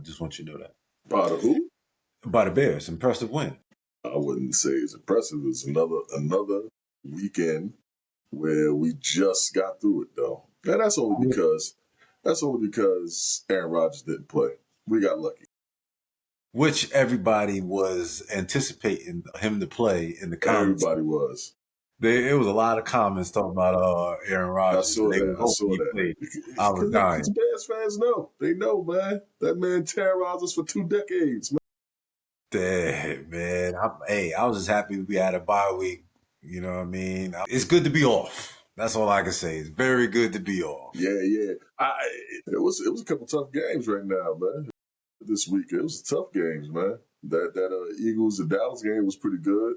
Just want you to know that. By the who? By the Bears. Impressive win. I wouldn't say it's impressive. It's another weekend where we just got through it, though. And that's only because Aaron Rodgers didn't play. We got lucky. Which everybody was anticipating him to play in the comments. Everybody was. It was a lot of comments talking about Aaron Rodgers. I saw that. I was dying. Because Bears fans know. They know, man. That man terrorized us for 2 decades, man. Damn, man. I was just happy we had a bye week. You know what I mean? It's good to be off. That's all I can say. It's very good to be off. Yeah. It was a couple tough games right now, man. This week, it was tough games, man. That Eagles and Dallas game was pretty good.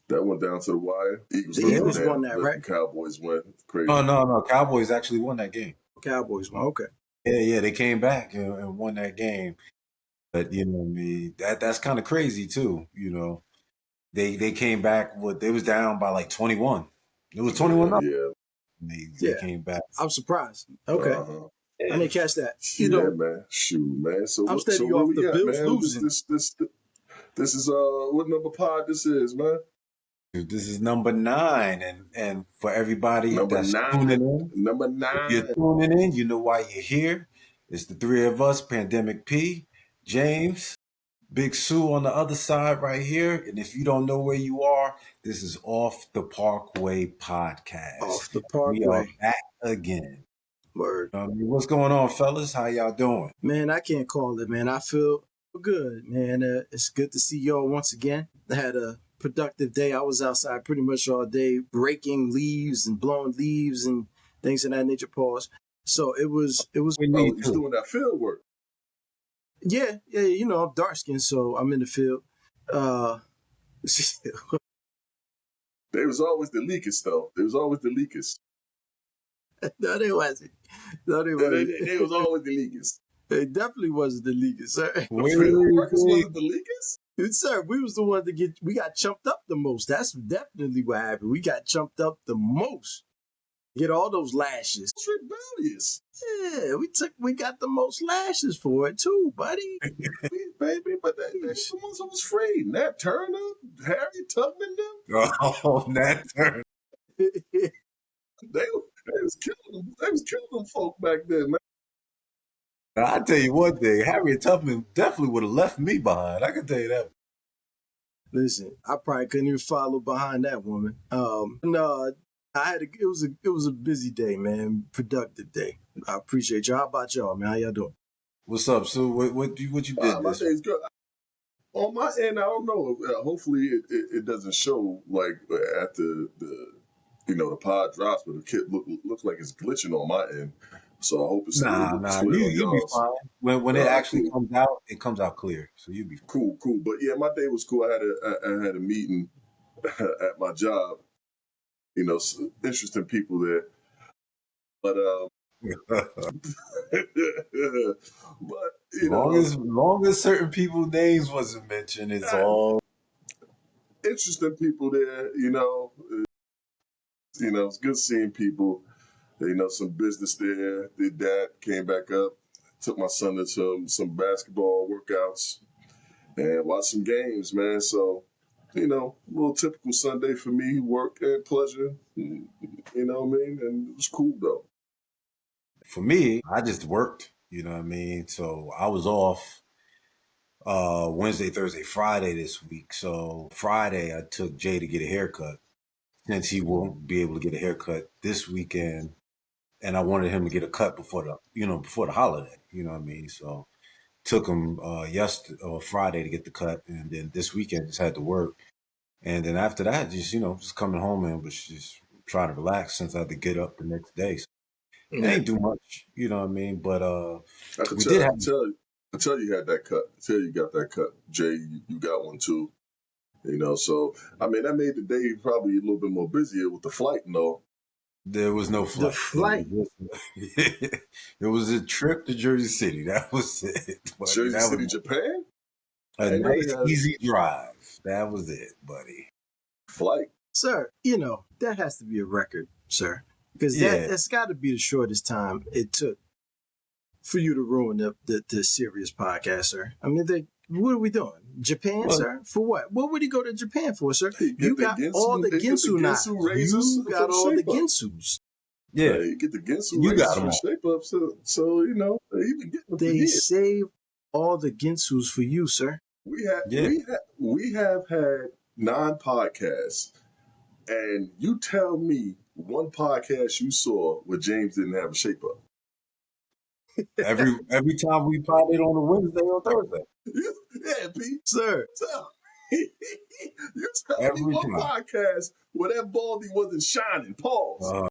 That went down to the wire. The Eagles won that, right? Cowboys went crazy. No. Cowboys actually won that game. Cowboys won. Okay. Yeah. They came back and won that game. But you know what I mean? That's kind of crazy too. You know, they came back. They was down by like 21. It was 21. Yeah. They came back. I'm surprised. Okay. I didn't catch that. Man. Shoot, man. So I'm steady off the Bills losing. This is what number pod this is, man? This is number 9, and for everybody that's tuning in, number 9. If you're tuning in, you know why you're here. It's the 3 of us, Pandemic P, James, Big Sue on the other side right here. And if you don't know where you are, this is Off the Parkway podcast. Off the Parkway. We are back again. Word. What's going on, fellas? How y'all doing? Man, I can't call it, man. I feel good, man. It's good to see y'all once again. I had a productive day. I was outside pretty much all day, breaking leaves and blowing leaves and things of that nature. Pause. So it was. He's doing that field work. Yeah. You know, I'm dark skinned, so I'm in the field. There was always the leakest, though. There was always the leakest. No, they wasn't. They was always the leakest. They definitely wasn't the leakest, sir. Field workers wasn't the leakest? Sir, we was the one we got chumped up the most. That's definitely what happened. We got chumped up the most. Get all those lashes. It's rebellious. Yeah, we got the most lashes for it too, buddy. Baby, but they the ones that was free. Nat Turner, Harry Tubman, them. Oh, Nat Turner. They was killing them folk back then, man. I'll tell you one thing, Harriet Tubman definitely would have left me behind. I can tell you that. Listen, I probably couldn't even follow behind that woman. No, it was a busy day, man. Productive day. I appreciate y'all. How about y'all, man? How y'all doing? What's up, Sue? What you did my day's good. On my end, I don't know. Hopefully it doesn't show like after the pod drops, but the kid looks like it's glitching on my end. So I hope it's nah. You'll be fine. When it actually comes out, it comes out clear. So you'll be fine. Cool. But yeah, my day was cool. I had a meeting at my job. You know, interesting people there. But long as certain people's names wasn't mentioned, it's all interesting people there. You know, it's good seeing people. You know, some business there. Did that. Came back up. Took my son to some basketball workouts and watched some games, man. So, you know, a little typical Sunday for me. Work and pleasure. You know what I mean? And it was cool though. For me, I just worked. You know what I mean? So I was off Wednesday, Thursday, Friday this week. So Friday, I took Jay to get a haircut since he won't be able to get a haircut this weekend. And I wanted him to get a cut before the holiday. You know what I mean? So took him Friday to get the cut, and then this weekend just had to work. And then after that, just coming home and was just trying to relax since I had to get up the next day. So it ain't do much, you know what I mean? But I tell you had that cut. I tell you got that cut. Jay, you got one too. You know, so I mean that made the day probably a little bit more busier with the flight and all. There was no flight. The flight. It was a trip to Jersey City. That was it. Jersey City, Japan? A nice, easy drive. That was it, buddy. Flight. Sir, you know, that has to be a record, sir. Because that's got to be the shortest time it took for you to ruin the serious podcast, sir. I mean, what are we doing? Japan, Well, sir? For what? What would he go to Japan for, sir? He You get the got all Ginsu, the they get the Ginsu knives. Ginsu razors You for got the all the shape up. Ginsus. yeah, You get the Ginsu you razors got for them the all. shape up. So you know, he been getting them for They years. save all the Ginsus for you, sir. Yeah, We have had 9 podcasts, and you tell me one podcast you saw where James didn't have a shape up. every time we potted on a Wednesday or Thursday, Yeah, Pete. Sir, Tell you tell me every one time. podcast where that baldy wasn't shining. Pause. Uh, You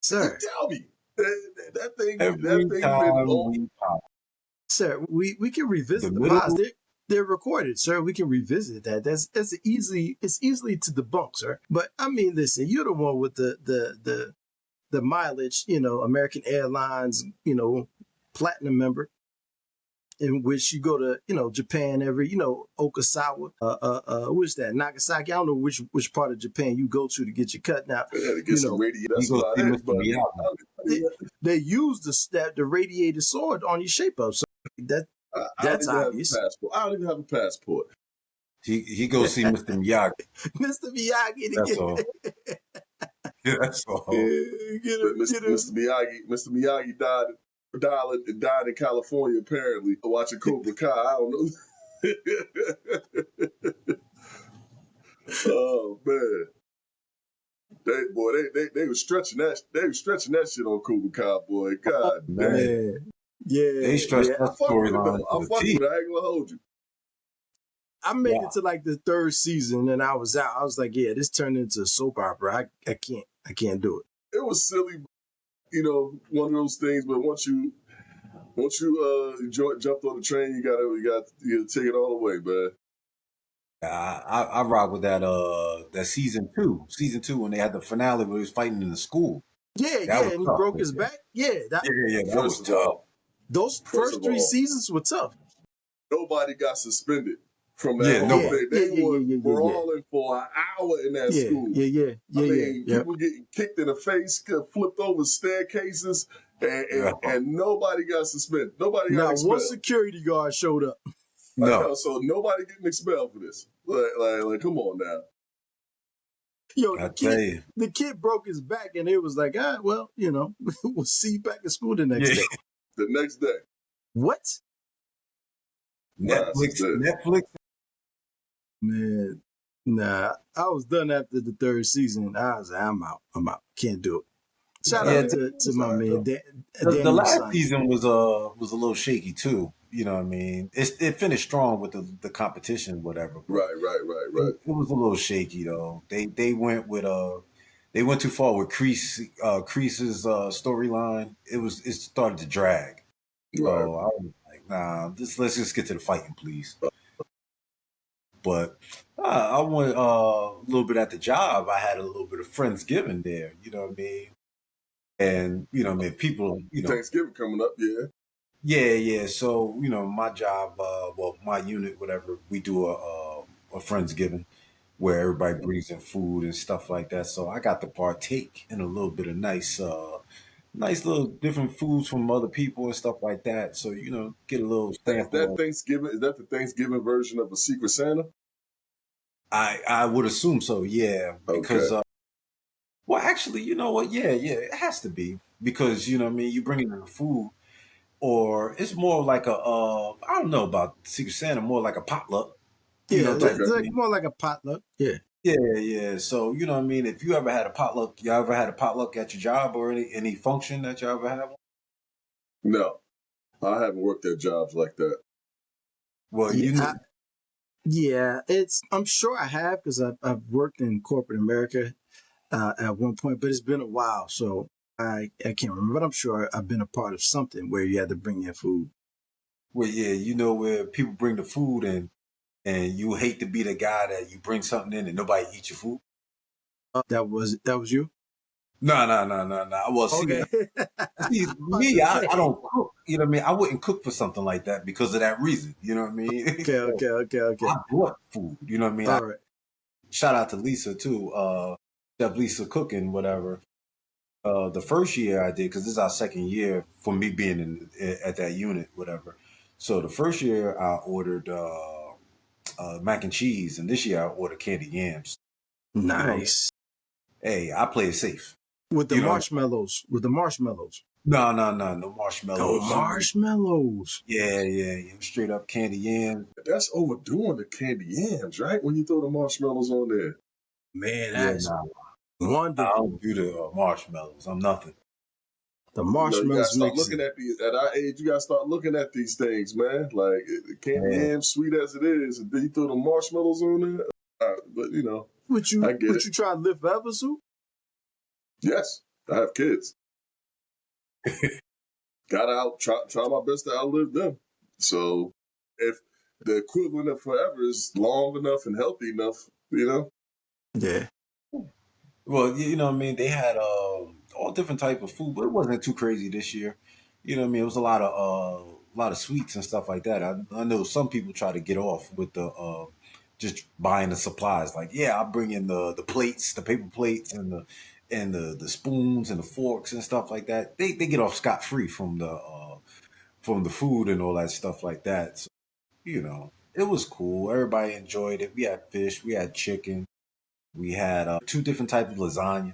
sir, tell me. That every thing been time all we pot, sir. We can the revisit the middle. pods. They're recorded, sir. We can revisit that. That's easily to debunk, sir. But I mean, listen, you're the one with the mileage, American Airlines, platinum member, in which you go to, Japan every, Okasawa, what's that, Nagasaki? I don't know which part of Japan you go to get your cut. Now, I had to get some radiation. You That's go about see it. Mr. But Miyagi. they use the radiated sword on your shape up. So I don't that's even obvious. have a passport. I don't even have a passport. He go see Mr. Miyagi. Mr. Miyagi to That's all. That's all. get him. Mr. Miyagi died in California apparently watching Cobra Kai. I don't know. Oh man, they were stretching that. They were stretching that shit on Cobra Kai, boy. God damn. Man. Yeah, They stretched yeah. I that fuck with it storyline though. to I the fuck T. with it. I ain't gonna hold you. I made Wow. it to like the 3rd season and I was out. I was like, yeah, this turned into a soap opera. I can't do it. It was silly, one of those things. But once you jumped on the train, you gotta take it all the way, man. I rock with that season two when they had the finale where he was fighting in the school. Yeah, That was and he tough. broke his back. Yeah, Yeah, that was First of all, tough. those First first of 3 all, seasons were tough. nobody got suspended from that Yeah, whole Yeah, nobody. thing. yeah, They yeah, were yeah, yeah, yeah, yeah. brawling for an hour in that Yeah, school. yeah, yeah, I yeah, yeah, mean, yeah. people getting kicked in the face, flipped over staircases, Yeah. and nobody got suspended. Nobody got Not one expelled. security guard showed up. No. So nobody getting expelled for this. Like, come on now. Yo, I tell you. the kid broke his back, and it was like, well, we'll see you back at school the next Yeah. day. The next day, What? Netflix. Man, nah. I was done after the 3rd season. I was like, I'm out. Can't do it. Shout Yeah, out to my man, the Daniel last Son. season was a little shaky too. You know what I mean? It finished strong with the competition, whatever. But right. it was a little shaky though. They went with they went too far with Crease's storyline. It started to drag. So I was like, nah, let's just get to the fighting, please. But I went a little bit at the job. I had a little bit of Friendsgiving there. You know what I mean? And you know, what I mean, people, Thanksgiving coming up, yeah. yeah. So my job, my unit, whatever, we do a Friendsgiving where everybody brings in food and stuff like that. So I got to partake in a little bit of nice little different foods from other people and stuff like that. So get a little Is that sample. Thanksgiving? Is that the Thanksgiving version of a Secret Santa? I would assume so, yeah, because Okay. well, actually, you know what? Yeah, it has to be because you know what I mean. You bring in the food, or it's more like I don't know about Secret Santa, more like a potluck, Yeah, type it's of Okay. like thing. more like a potluck. Yeah. Yeah. So you know what I mean. If you ever had a potluck, you ever had a potluck at your job or any function that you ever had? No, I haven't worked at jobs like that. Well, Yeah, I'm sure I have because I've worked in corporate America at one point, but it's been a while, so I can't remember. But I'm sure I've been a part of something where you had to bring in food. well, yeah, where people bring the food in, and you hate to be the guy that you bring something in and nobody eats your food. That was you. No. Well, Okay. see, About me, to I say. don't cook. You know what I mean? I wouldn't cook for something like that because of that reason. You know what I mean? So Okay. I bought food. You know what I mean? All right. Shout out to Lisa too, Chef Lisa Cooking, whatever. The first year I did, because this is our second year for me being at that unit, whatever. So the first year I ordered mac and cheese, and this year I ordered candy yams. You know, Nice. hey, I play it safe. With the You know, marshmallows. With the marshmallows. no Oh, marshmallows. marshmallows. Yeah, straight up candy yams. That's overdoing the candy yams, right? When you throw the marshmallows on there. Man, Yeah, that's nah, I wonderful. don't do the marshmallows. I'm nothing. The You know, you gotta marshmallows start makes looking it. at these at our age. You gotta start looking at these things, man. Like candy Yeah. yams, sweet as it is, and then you throw the marshmallows on there. But you know, Would I you get would it. you try to live forever, Sue? Yes, I have kids. Gotta try my best to outlive them. So if the equivalent of forever is long enough and healthy enough, you know. Yeah. Well, you know what I mean? They had all different type of food, but it wasn't too crazy this year. You know what I mean? It was a lot of sweets and stuff like that. I know some people try to get off with the just buying the supplies. Like, yeah, I'll bring in the plates, the paper plates and the spoons and the forks and stuff like that. They get off scot free from the food and all that stuff like that. So, you know, it was cool. Everybody enjoyed it. We had fish, we had chicken. We had two different types of lasagna.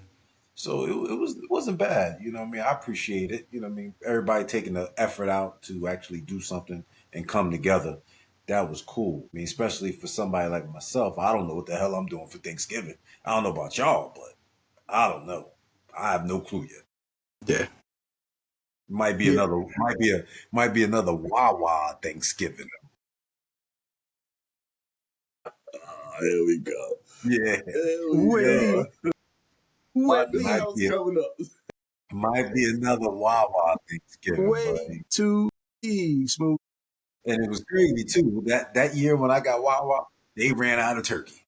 So it wasn't bad. You know what I mean? I appreciate it. You know what I mean? Everybody taking the effort out to actually do something and come together. That was cool. I mean, especially for somebody like myself, I don't know what the hell I'm doing for Thanksgiving. I don't know about y'all, but I don't know. I have no clue yet. Yeah. Might be Yeah. another might be another Wawa Thanksgiving. Here we go. Yeah. Here we Way, go. I knew way, that Might was be coming up. might be another Wawa Thanksgiving, way buddy. too smooth. And it was crazy too. That year when I got Wawa, they ran out of turkey.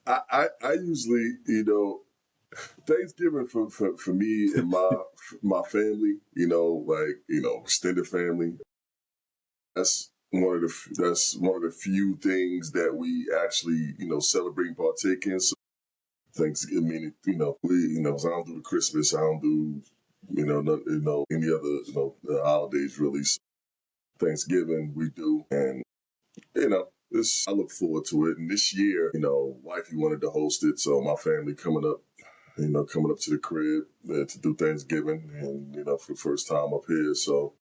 I usually, you know, Thanksgiving for me and my family, you know, like you know, extended family. That's one of the few things that we actually you know celebrate and partake in. So Thanksgiving, I mean, you know, so I don't do the Christmas, I don't do you know any other holidays really. So Thanksgiving we do, and you know. This I look forward to it, and this year, you know, wifey wanted to host it, so my family coming up to the crib to do Thanksgiving, and you know, for the first time up here, so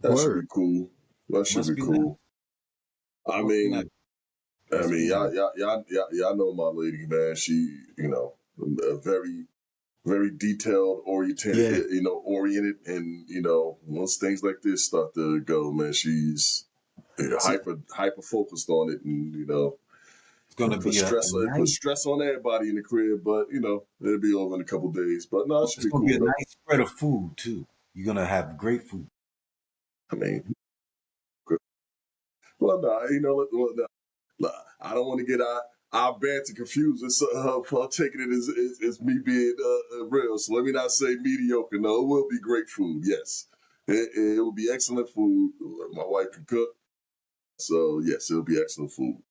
that should Word. be cool. That should Must be be nice. cool. I Must be nice. mean, Must be nice. y'all know my lady, man. She, you know, a very detailed, Yeah. oriented, and you know, once things like this start to go, man, she's See, hyper focused on it, and you know, It's gonna be a put nice. stress on everybody in the crib. But you know, it'll be over in a couple days. But no, it should It's be gonna be cool a though. nice spread of food too. You're gonna have great food. I mean, well, no, you know, look, I don't want to get our banter confused for taking it as me being real. So let me not say mediocre. No, it will be great food. Yes, it will be excellent food. My wife can cook, so yes, it'll be excellent food.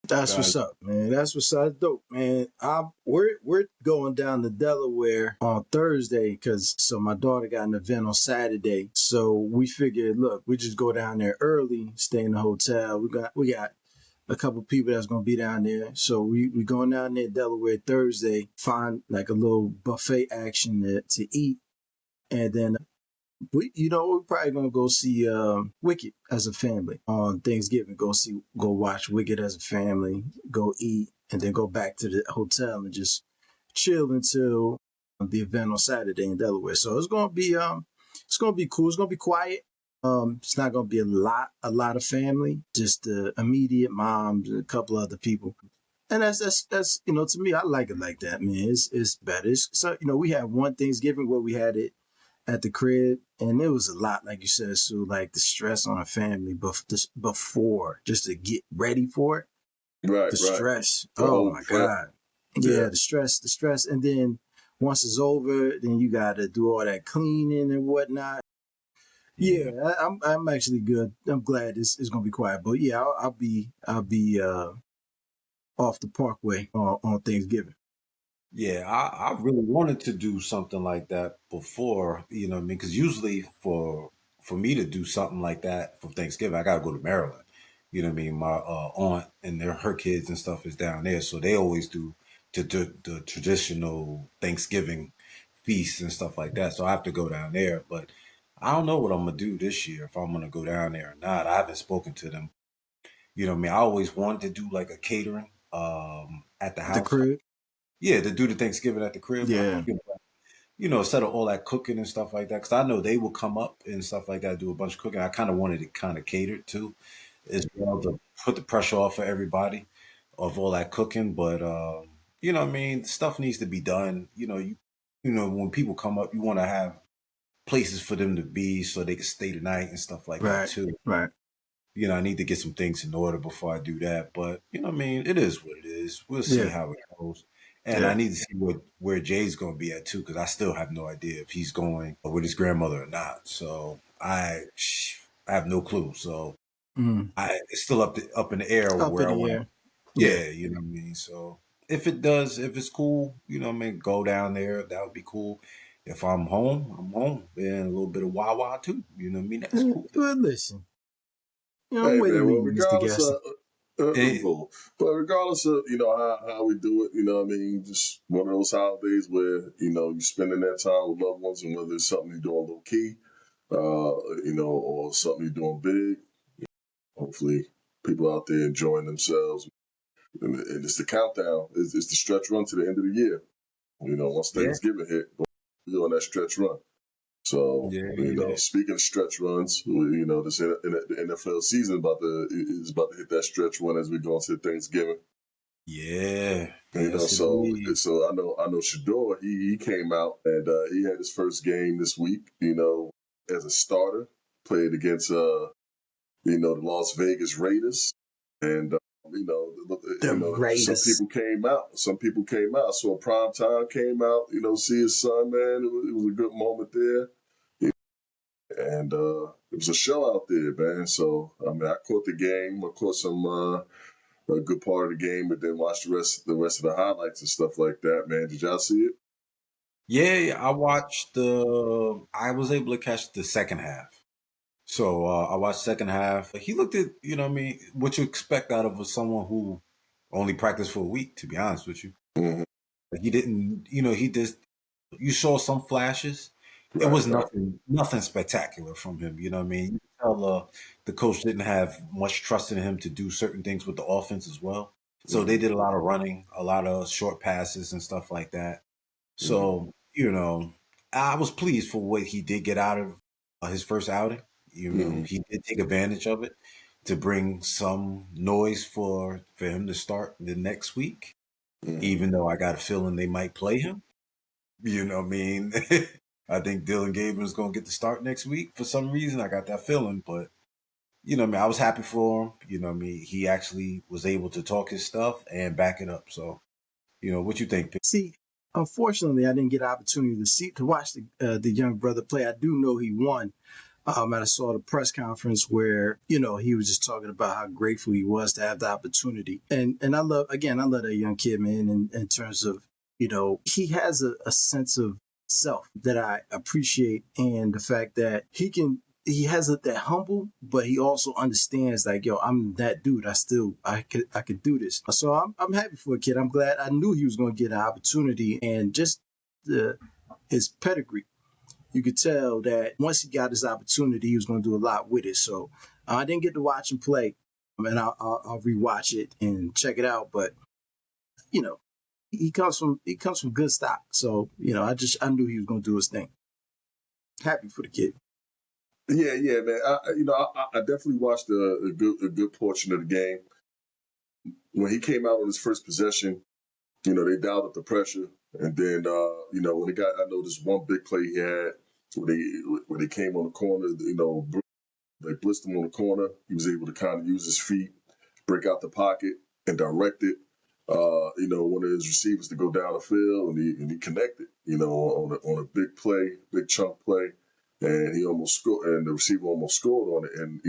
that's Got what's it. up, man. That's what's up, dope, man. We're going down to Delaware on Thursday because so my daughter got an event on Saturday. So we figured, look, we just go down there early, stay in the hotel. We got a couple people that's gonna be down there. So we going down there Delaware Thursday, find like a little buffet action to eat, and then we're probably gonna go see Wicked as a family on Thanksgiving. Go watch Wicked as a family. Go eat, and then go back to the hotel and just chill until the event on Saturday in Delaware. So it's gonna be cool. It's gonna be quiet. It's not gonna be a lot of family. Just the immediate moms and a couple other people. And that's to me, I like it like that, man. It's better. So we had one Thanksgiving where we had it at the crib, and it was a lot, like you said, Sue, like the stress on a family, but before just to get ready for it, Right, the right. stress. The Oh whole my prep. God, Yeah. yeah, the stress, and then once it's over, then you got to do all that cleaning and whatnot. Yeah, I'm actually good. I'm glad it's gonna be quiet, but yeah, I'll be off the Parkway on Thanksgiving. Yeah, I really wanted to do something like that before, you know what I mean? Because usually for me to do something like that for Thanksgiving, I gotta go to Maryland. You know what I mean? My aunt and her kids and stuff is down there, so they always do the traditional Thanksgiving feasts and stuff like that. So I have to go down there, but I don't know what I'm gonna do this year if I'm gonna go down there or not. I haven't spoken to them. You know what I mean? I always wanted to do like a catering at the The house. crib. Yeah, to do the Thanksgiving at the crib, Yeah. instead of all that cooking and stuff like that, because I know they will come up and stuff like that, do a bunch of cooking. I kind of wanted it kind of catered to as well to put the pressure off for everybody of all that cooking. But you know what I mean? Stuff needs to be done. When people come up, you want to have places for them to be so they can stay the night and stuff like that Right. too. Right. I need to get some things in order before I do that. But you know what I mean? It is what it is. We'll see Yeah. how it goes. And I Yeah. need to see where Jay's going to be at too, because I still have no idea if he's going with his grandmother or not. So I have no clue. So Mm. it's still up in the air Up where in I the want to. air. Yeah. Yeah, you know what I mean. So if it's cool, you know what I mean, go down there. That would be cool. If I'm home, I'm home. And a little bit of Wawa too. You know what I mean? That's cool. Well, listen, I'm Hey way to man, well meet Mr. regardless Gasson. of And cool. But regardless of how we do it, what I mean, just one of those holidays where you spending that time with loved ones, and whether it's something you're doing low key, or something you're doing big. Hopefully, people out there enjoying themselves, and it's the countdown. It's the stretch run to the end of the year. Once yeah, Thanksgiving hit, we're on that stretch run. So, yeah, yeah. speaking of stretch runs, the NFL season is about to hit that stretch run as we go into Thanksgiving. Yeah, yes So indeed. I know Shador, he came out and he had his first game this week, as a starter, played against the Las Vegas Raiders, and The some Raiders. people came out. Some people came out. So prime time came out, see his son, man. It was a good moment there. And it was a show out there, man. So I mean, I caught the game. I caught some a good part of the game, but then watched the rest of the highlights and stuff like that. Man, did y'all see it? Yeah, I was able to catch the second half. So I watched second half. He looked at, what I mean, what you expect out of someone who only practiced for a week, to be honest with you. Mm-hmm. Like, he didn't, he just, you saw some flashes. It Right, was right. nothing spectacular from him. You know what I mean? You can tell the coach didn't have much trust in him to do certain things with the offense as well. So they Mm-hmm. did a lot of running, a lot of short passes and stuff like that. Mm-hmm. So, I was pleased for what he did get out of his first outing. Mm-hmm. He did take advantage of it to bring some noise for him to start the next week, Mm-hmm. even though I got a feeling they might play him. You know what I mean? I think Dylan Gabriel's going to get the start next week for some reason. I got that feeling, but what I mean, I was happy for him. You know what I mean? He actually was able to talk his stuff and back it up. So, what you think, Pitt? See, unfortunately, I didn't get an opportunity to watch the young brother play. I do know he won. And I saw the press conference where he was just talking about how grateful he was to have the opportunity. And I love that young kid, man. In terms of he has a sense of self that I appreciate, and the fact that he has that humble, but he also understands like, yo, I'm that dude. I could do this. So I'm happy for a kid. I'm glad. I knew he was going to get an opportunity, and just the his pedigree, you could tell that once he got his opportunity, he was going to do a lot with it. So I didn't get to watch him play, and I'll rewatch it and check it out. But you know, he comes from good stock. So I knew he was going to do his thing. Happy for the kid. Yeah, yeah, man. I definitely watched a good portion of the game. When he came out on his first possession, they dialed up the pressure, and then when he got, I know this one big play he had where they came on the corner, they blitzed him on the corner. He was able to kind of use his feet, break out the pocket, and direct it. One of his receivers to go down the field, and he connected. On a big play, big chunk play. and he almost scored, and the receiver almost scored on it, and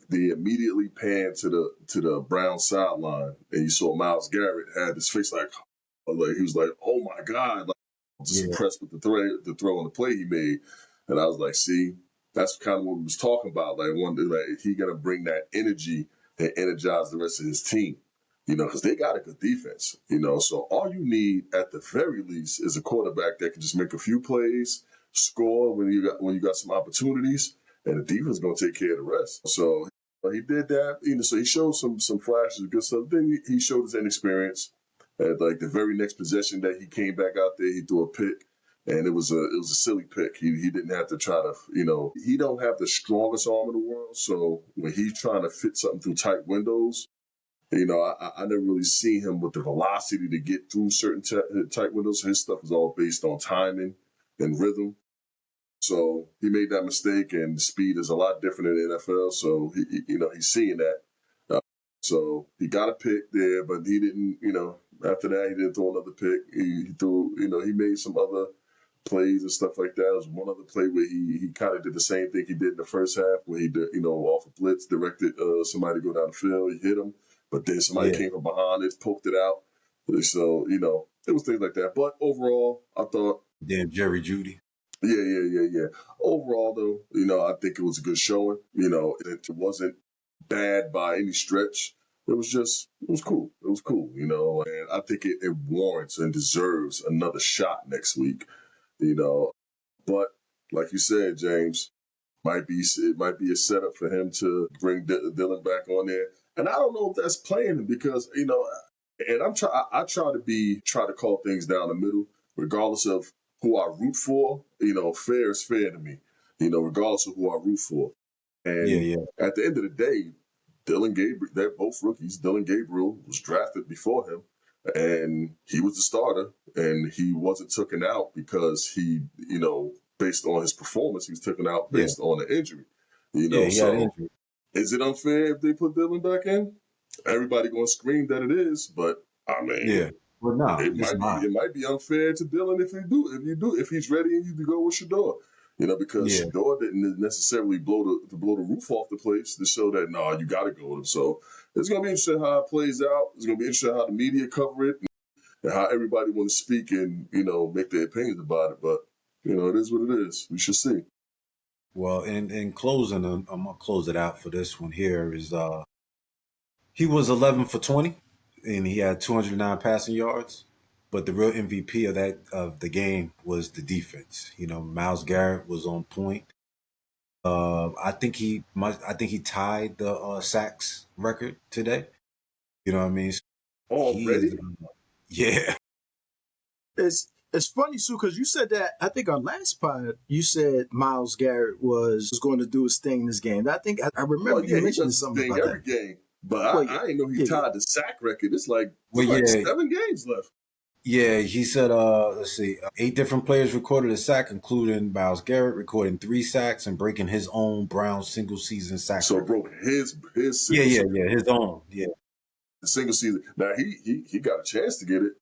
they immediately panned to the Brown sideline, and you saw Myles Garrett had his face like he was like, oh my god, like just Yeah, impressed with the throw and the play he made, and I was like, see, that's kind of what we was talking about, like one day, like he gonna bring that energy and energize the rest of his team. Because they got a good defense. So all you need at the very least is a quarterback that can just make a few plays, score when you got some opportunities, and the defense is gonna take care of the rest. So he did that. So he showed some flashes of good stuff. Then he showed his inexperience. At like the very next possession that he came back out there, he threw a pick, and it was a silly pick. He didn't have to try to he don't have the strongest arm in the world. So when he's trying to fit something through tight windows, I never really seen him with the velocity to get through certain tight windows. His stuff is all based on timing and rhythm. So he made that mistake, and the speed is a lot different in the NFL. So he's seeing that. Uh, so he got a pick there, but he didn't. After that, he didn't throw another pick. He threw. He made some other plays and stuff like that. There was one other play where he kind of did the same thing he did in the first half, where he did, off a blitz, directed somebody to go down the field. He hit him, but then somebody yeah. came from behind it, poked it out. So it was things like that. But overall, I thought Damn Jerry Judy. yeah. Overall, though, I think it was a good showing. It wasn't bad by any stretch. It was cool. It was cool, and I think it warrants and deserves another shot next week, you know. But like you said, James, it might be a setup for him to bring Dylan back on there. And I don't know if that's playing because, and I try to call things down the middle, regardless of who I root for. Fair is fair to me. Regardless of who I root for. Yeah, And yeah, at the end of the day, Dylan Gabriel, they're both rookies. Dylan Gabriel was drafted before him, and he was the starter, and he wasn't taken out because based on his performance, he was taken out yeah, based on an injury. yeah. He got So injured. is it unfair if they put Dylan back in? Everybody gonna scream that it is, but I Yeah, mean, but nah, it it's might be not. it might be unfair to Dylan if he's ready and you go with Shador. Because Yeah, Shador didn't necessarily blow the roof off the place to show that you got to go with him. So it's gonna be interesting how it plays out. It's gonna be interesting how the media cover it and how everybody want to speak and make their opinions about it. But it is what it is. We should see. well, in closing, I'm gonna close it out for this one here. Is he was 11 for 20, and he had 209 passing yards. But the real MVP of the game was the defense. Miles Garrett was on point. I think he tied the sacks record today. You know what I mean? So he is. Already? Yeah, It's funny, Sue, because you said that. I think our last pod, you said Miles Garrett was going to do his thing in this game. I think I Well, remember you yeah, he mentioning does his something thing about that. every game. But Well, I didn't know he yeah. tied the sack record. well, It's like yeah, 7 games left. yeah. He said, let's see, 8 different players recorded a sack, including Miles Garrett recording 3 sacks and breaking his own Browns single season sack So record. broke his Yeah, single yeah, season. yeah. His own. Yeah, The single season. Now he got a chance to get it.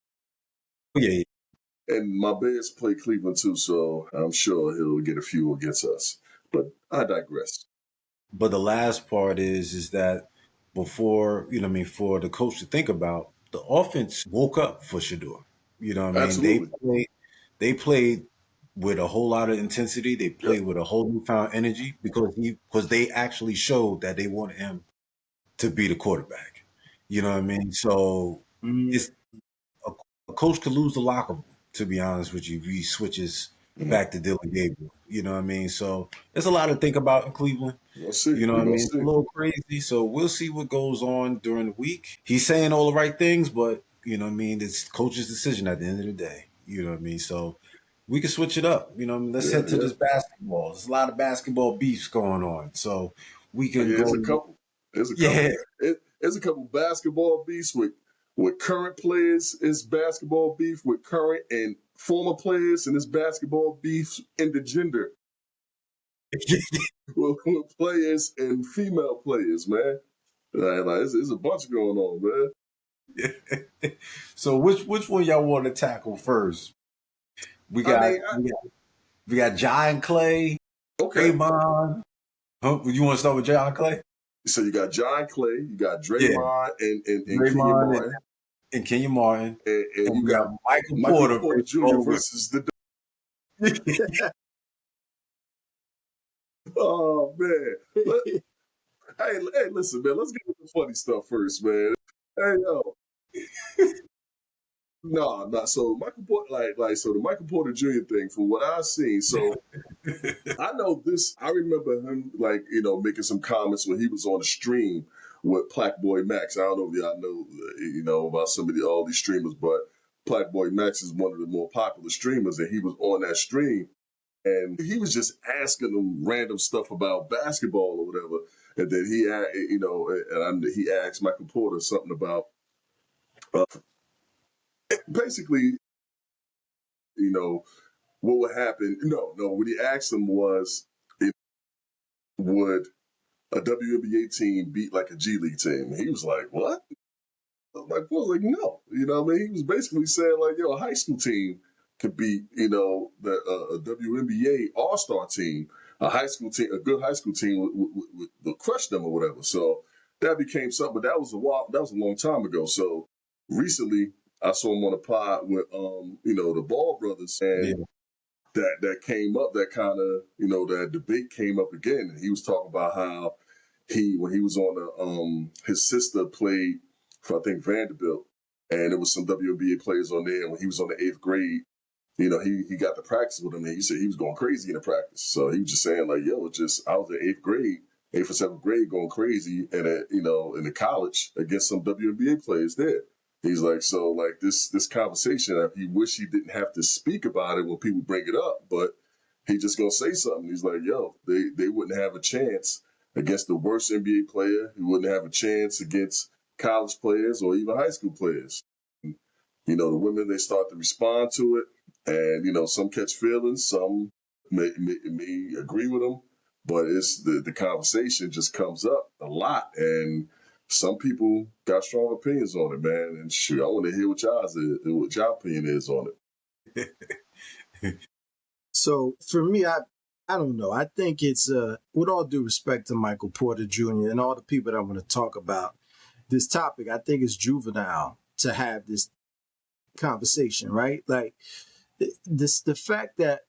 yeah, yeah. And my Bears play Cleveland too, so I'm sure he'll get a few against us. But I digress. But the last part is that before, what I mean, for the coach to think about, the offense woke up for Shador. You know what I mean? Absolutely. They played with a whole lot of intensity. They Yep. played with a whole newfound energy because they actually showed that they wanted him to be the quarterback. You know what I mean? So Mm, it's a, a coach could lose the locker room, to be honest with you, if he switches Mhm. back to Dylan Gabriel. You know what I mean? So there's a lot to think about in Cleveland. We'll see. You know what We're I gonna mean? It's a see. little crazy. So we'll see what goes on during the week. He's saying all the right things, but you know what I mean? It's coach's decision at the end of the day. You know what I mean? So we can switch it up. You know, what I mean? Let's Yeah, head to yeah. this basketball. There's a lot of basketball beefs going on. So we can Yeah, it's a go, couple. There's a yeah, couple. There's a couple basketball beefs with current players. It's basketball beef with current and former players, and it's basketball beef intergender with players and female players, man. It's a bunch going on, man. So which one y'all want to tackle first? We I got mean, we got We got Jai and Klay, Okay. Draymond. Huh? You want to start with Jai and Klay? So you got John Clay, you got Yeah, Draymond and Kenyon Draymond Martin, and Kenyon Martin, and and you we got got Michael Michael Porter Porter versus Jr. all the versus the. women. Oh man. Hey, listen, man. Let's get into the funny stuff first, man. Hey, yo. No. So Michael Porter, so the Michael Porter Jr. thing, from what I've seen, so I know this. I remember him, making some comments when he was on the stream with Black Boy Max. I don't know if y'all know, about all these streamers, but Black Boy Max is one of the more popular streamers, and he was on that stream, and he was just asking them random stuff about basketball or whatever, and then he asked Michael Porter something about uh, basically, you know, what would happen. No, what he asked him was, would a WNBA team beat like a G League team? And he was like, what? Like, I was like, no. You know what I mean? He was basically saying, like, a high school team could beat, a WNBA All Star team, a high school team, a good high school team would crush them or whatever. So that became something, but that was a long time ago. So recently, I saw him on a pod with, the Ball brothers, Yeah, and that came up, that kind of, that debate came up again. And he was talking about how when he was on his sister played for, I think, Vanderbilt, and there was some WNBA players on there. And when he was on the eighth grade, he got to practice with him, and he said he was going crazy in the practice. So he was just saying, like, yo, I was in eighth or seventh grade, going crazy, and in the college against some WNBA players there. He's like, so like this conversation, he wish he didn't have to speak about it when people bring it up, but he just gonna say something. He's like, yo, they wouldn't have a chance against the worst NBA player. He wouldn't have a chance against college players or even high school players. The women, they start to respond to it, and some catch feelings, some may agree with them, but it's the conversation just comes up a lot, and some people got strong opinions on it, man. And shoot, I want to hear what y'all opinion is on it. So for me, I don't know. I think it's with all due respect to Michael Porter Jr. and all the people that I want to talk about this topic, I think it's juvenile to have this conversation, right? Like the fact that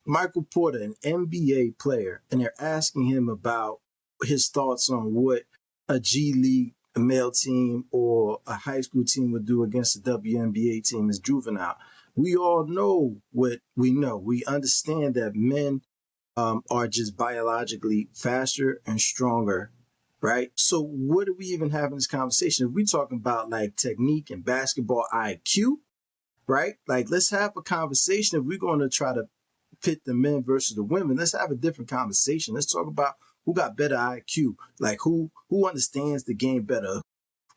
Michael Porter, an NBA player, and they're asking him about his thoughts on what a G League male team or a high school team would do against a WNBA team is juvenile. We all know what we know. We understand that men are just biologically faster and stronger, right? So what are we even having this conversation? If we talking about like technique and basketball IQ, right? Like let's have a conversation. If we're going to try to pit the men versus the women, let's have a different conversation. Let's talk about who got better IQ, like who understands the game better,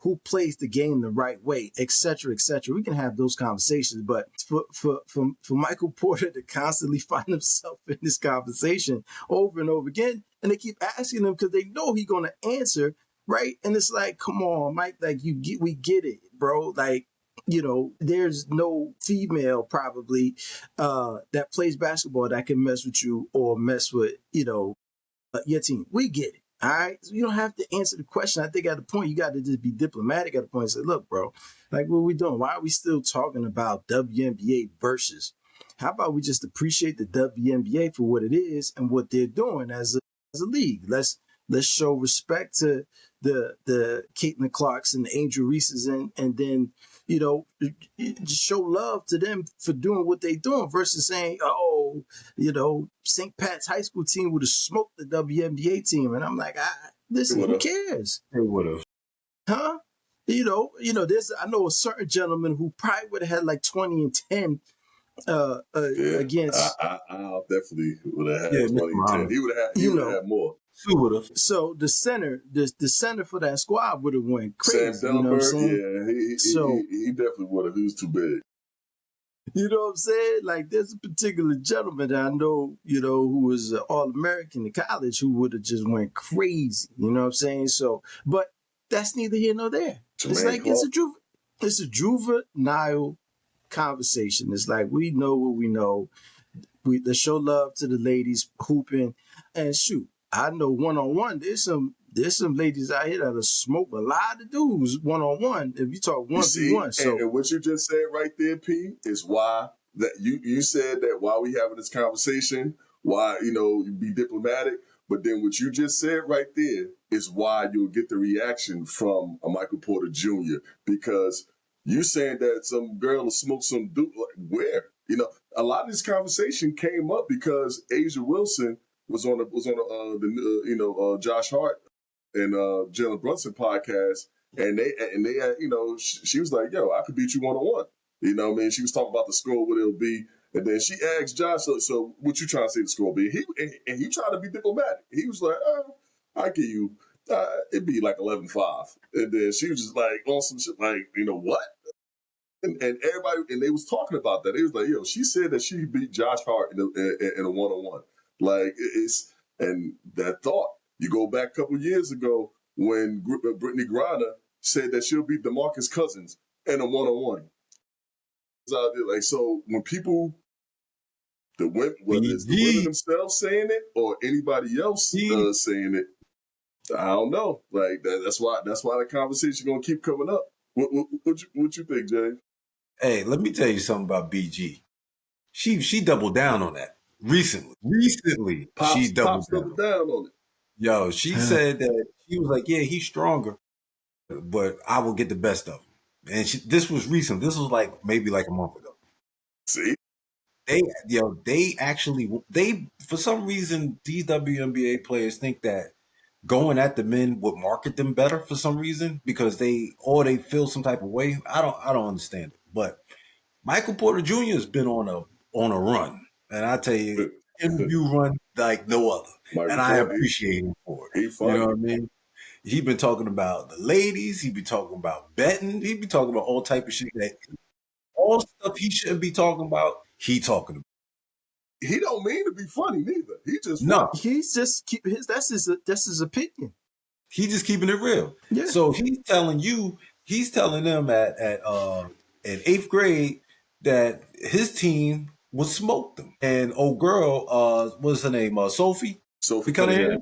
who plays the game the right way, et cetera, et cetera. We can have those conversations, but for Michael Porter to constantly find himself in this conversation over and over again, and they keep asking him because they know he's gonna answer, right? And it's like, come on, Mike, like we get it, bro. Like, there's no female probably that plays basketball that can mess with you or mess with, your team. We get it. All right. So you don't have to answer the question. I think at the point you got to just be diplomatic at the point and say, look, bro, like what are we doing? Why are we still talking about WNBA versus? How about we just appreciate the WNBA for what it is and what they're doing as a league? Let's show respect to the Caitlin Clarks and the Angel Reeses and then just show love to them for doing what they're doing versus saying, oh, St. Pat's high school team would have smoked the WNBA team. And I'm like, listen, who cares? they would have. Huh? There's I know a certain gentleman who probably would have had like 20 and 10 Yeah, against, I definitely would have Yeah, had Mr. 20 and 10. Muhammad. He would have had more. Who would have? so the center for that squad would have went Sam crazy, you know what I'm Dellenberg, saying? yeah, So he definitely would have. He was too big. you know what I'm saying? Like there's a particular gentleman that I know, who was an All-American in college who would have just went crazy. You know what I'm saying? So, but that's neither here nor there. It's Jermaine like Clark. it's a juvenile conversation. It's like we know what we know. let's show love to the ladies hooping. And shoot, I know one on one, there's some ladies out here that'll smoke a lot of dudes one on one. If you talk You one v see, one, and, so and what you just said right there, P, is why that you said that while we having this conversation, why you be diplomatic. But then what you just said right there is why you'll get the reaction from a Michael Porter Jr. because you saying that some girl will smoke some dude. Like, where? A lot of this conversation came up because Asia Wilson was on the Josh Hart and Jalen Brunson podcast, and they had, she was like, "Yo, I could beat you one on one." What I mean? She was talking about the score, what it'll be, and then she asked Josh, "So what you trying to say the score will be?" He tried to be diplomatic. He was like, "I give you, it'd be like 11-5," and then she was just like on some shit like, what? And everybody, and they was talking about that. They was like, "Yo, she said that she beat Josh Hart in a one on one." Like it's and that thought. You go back a couple years ago when Brittany Griner said that she'll beat DeMarcus Cousins in a one on one. Like so, when people the women, whether it's the women BG. themselves saying it or anybody else saying it, I don't know. Like that's why the conversation gonna keep coming up. What you think, Jay? Hey, let me tell you something about BG. She doubled down on that recently. Recently, she doubled Pops down. double down on it. Yo, she said that she was like, yeah, he's stronger, but I will get the best of him. And this was recent. This was like maybe like a month ago. See, They for some reason these WNBA players think that going at the men would market them better for some reason because they feel some type of way. I don't understand it. But Michael Porter Jr. has been on a run, and I tell you, interview run like no other, and Michael I Porter, appreciate him for it. he You know funny. what I mean? He been talking about the ladies. He be talking about betting. He be talking about all type of shit that all stuff he shouldn't be talking about. He talking about. He don't mean to be funny neither. He just No, funny. he's just keep his that's his opinion. he just keeping it real. Yeah. So he's telling them at eighth grade that his team would smoke them. And old girl, what's her name? Sophie Sophie Cunningham. Cunningham.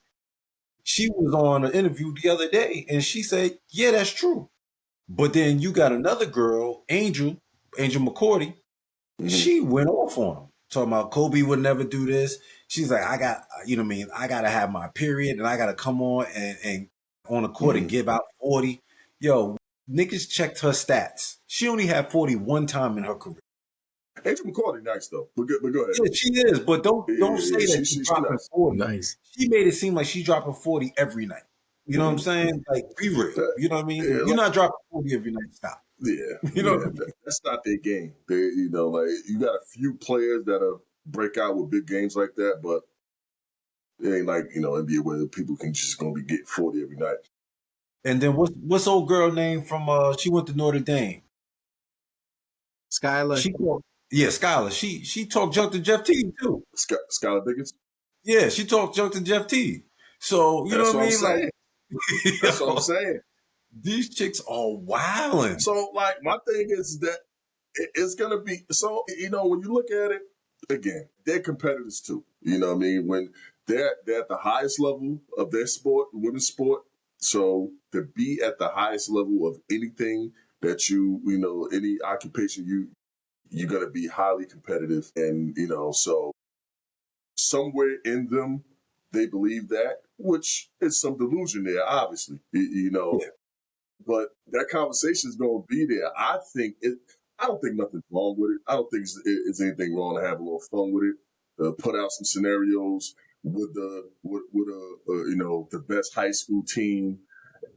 She was on an interview the other day, and she said, "Yeah, that's true." But then you got another girl, Angel McCourty. Mm-hmm. She went off on him, talking about Kobe would never do this. She's like, I got, you know what I mean? I got to have my period and I got to come on and on the court and Mm-hmm. give out 40. Yo, niggas checked her stats. She only had 40 one time in her career. Angel McCourty nice though. But go ahead. Yeah, she is, but don't Yeah. say that she's She dropping nice. 40. Nice. She made it seem like she's dropping 40 every night. You know what I'm Mm-hmm. saying? Like, be real. You know what I mean? Yeah, If you're not dropping 40 every night, stop. You know what I mean? that's not their game. They, like you got a few players that'll break out with big games like that, but it ain't like NBA where people can just gonna be getting 40 every night. And then what's old girl name from she went to Notre Dame? Skylar. She talked, yeah, Skylar. She talked junk to Jeff Teague too. Skylar Diggins. Yeah, she talked junk to Jeff Teague. So you know That's what I what I'm mean? Like, saying. That's what I'm saying. these chicks are wilding. So like my thing is that it's gonna be so when you look at it again, they're competitors too. You know what I mean? When they're at the highest level of their sport, women's sport. So to be at the highest level of anything that any occupation you're gonna be highly competitive, and so somewhere in them they believe that, which is some delusion there, obviously. Yeah, But that conversation is going to be there. I don't think nothing's wrong with it. I don't think it's anything wrong to have a little fun with it. Put out some scenarios with the best high school team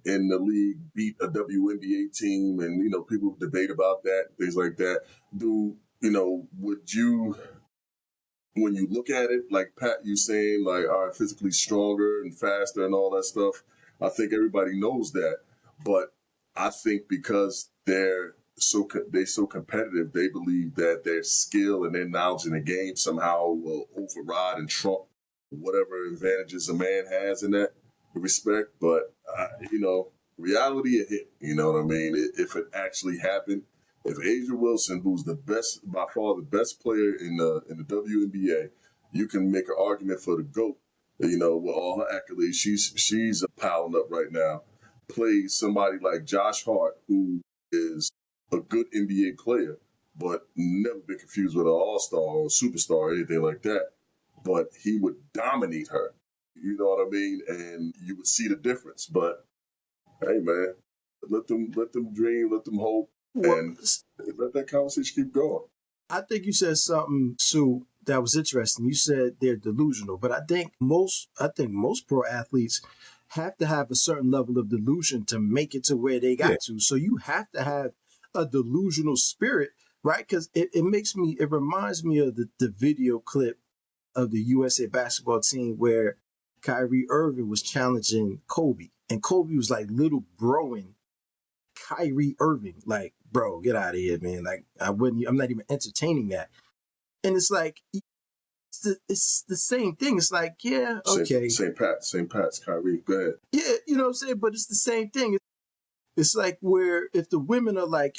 in the league beat a WNBA team, and people debate about that, things like that. Would you, when you look at it, like Pat, you saying like, all right, physically stronger and faster and all that stuff? I think everybody knows that, but I think because they're so competitive, they believe that their skill and their knowledge in the game somehow will override and trump whatever advantages a man has in that respect. But reality it hit. You know what I mean? If it actually happened, If Asia Wilson, who's the best, by far the best player in the WNBA, you can make an argument for the GOAT. You know, with all her accolades, she's piling up right now. Plays somebody like Josh Hart, who is a good NBA player, but never been confused with an all-star or a superstar or anything like that. But he would dominate her. You know what I mean? And you would see the difference. But hey, man, let them dream, let them hope, Well, and let that conversation keep going. I think you said something, Sue, that was interesting. You said they're delusional, but I think most pro athletes have to have a certain level of delusion to make it to where they Yeah. got to. So you have to have a delusional spirit, right? Because it reminds me of the video clip of the USA basketball team where Kyrie Irving was challenging Kobe, and Kobe was like little broing Kyrie Irving, like, bro, get out of here, man. Like, I'm not even entertaining that. And it's like, it's the same thing. It's like, yeah, okay. Same Pat's Kyrie. Go ahead. Yeah, you know what I'm saying? But it's the same thing. It's like where if the women are like,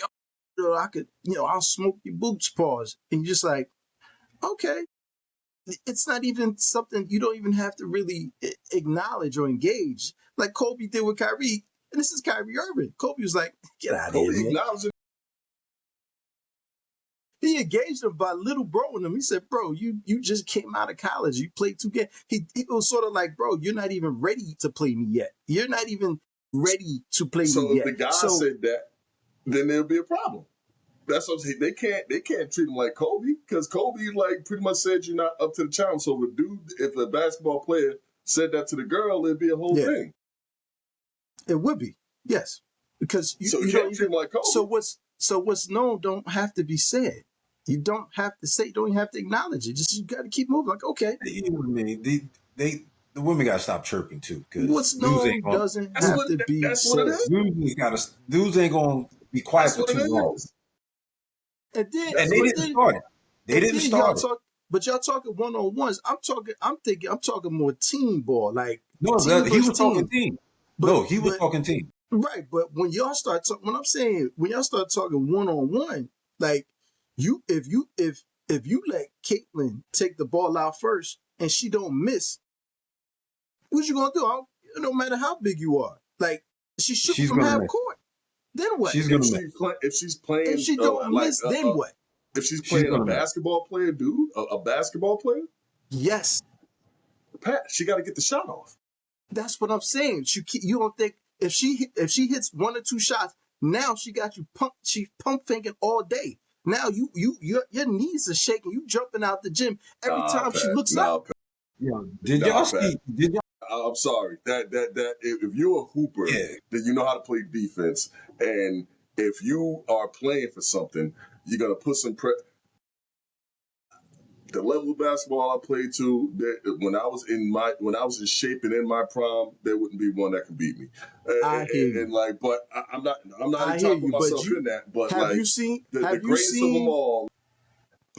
yo, I could, I'll smoke your boots, pause. And you're just like, okay. It's not even something you don't even have to really acknowledge or engage. Like Kobe did with Kyrie. And this is Kyrie Irving. Kobe was like, get out of here, Kobe man. acknowledged it. He engaged him by little broing him. He said, bro, you just came out of college. You played 2 games. He was sort of like, bro, you're not even ready to play me yet. You're not even ready to play me So if yet. the guy So said that, then there'll be a problem. That's what I'm saying. They can't treat him like Kobe, because Kobe like pretty much said you're not up to the challenge. So if a basketball player said that to the girl, it'd be a whole yeah, thing. it would be. Yes. Because So you you don't can't treat even him like Kobe. so what's known don't have to be said. You don't have to say, don't even have to acknowledge it. Just you gotta keep moving. Like, okay, You know what I mean? The women got to stop chirping too, because what's known doesn't have to be That's what it said. is. dudes ain't gonna be quiet That's for what it too long. is. And then And That's they what. didn't start it. They And didn't then y'all start it. talk, but y'all talking one-on-ones. I'm talking more team ball, like No, team he versus was talking team. team. But No, he was but talking team. right, but when y'all start talking, when y'all start talking one-on-one, like if you let Caitlyn take the ball out first and she don't miss, what you gonna do? No matter how big you are, like she's shooting She's from gonna half miss. court. Then what? She's If gonna miss. she's If playing she don't miss, then what? if she's She's playing a gonna miss. basketball player, dude, a basketball player, Yes, Pat, she got to get the shot off. that's what I'm saying. You don't think if she hits 1 or 2 shots, now she got you pump faking all day. Now your knees are shaking. You jumping out the gym every Nah, time she Pat. looks up. Nah, Pat. Yeah. Did Nah, y'all Pat. see? Did y'all? I'm sorry. If you're a hooper, Yeah. then you know how to play defense, and if you are playing for something, you're gonna put some the level of basketball I played to, when I was in shape and in my prime, there wouldn't be one that could beat me. I hear And you. like, but I'm not I even hear trying to put you. But myself in that. But have like you seen? the Have you greatest of them seen? all,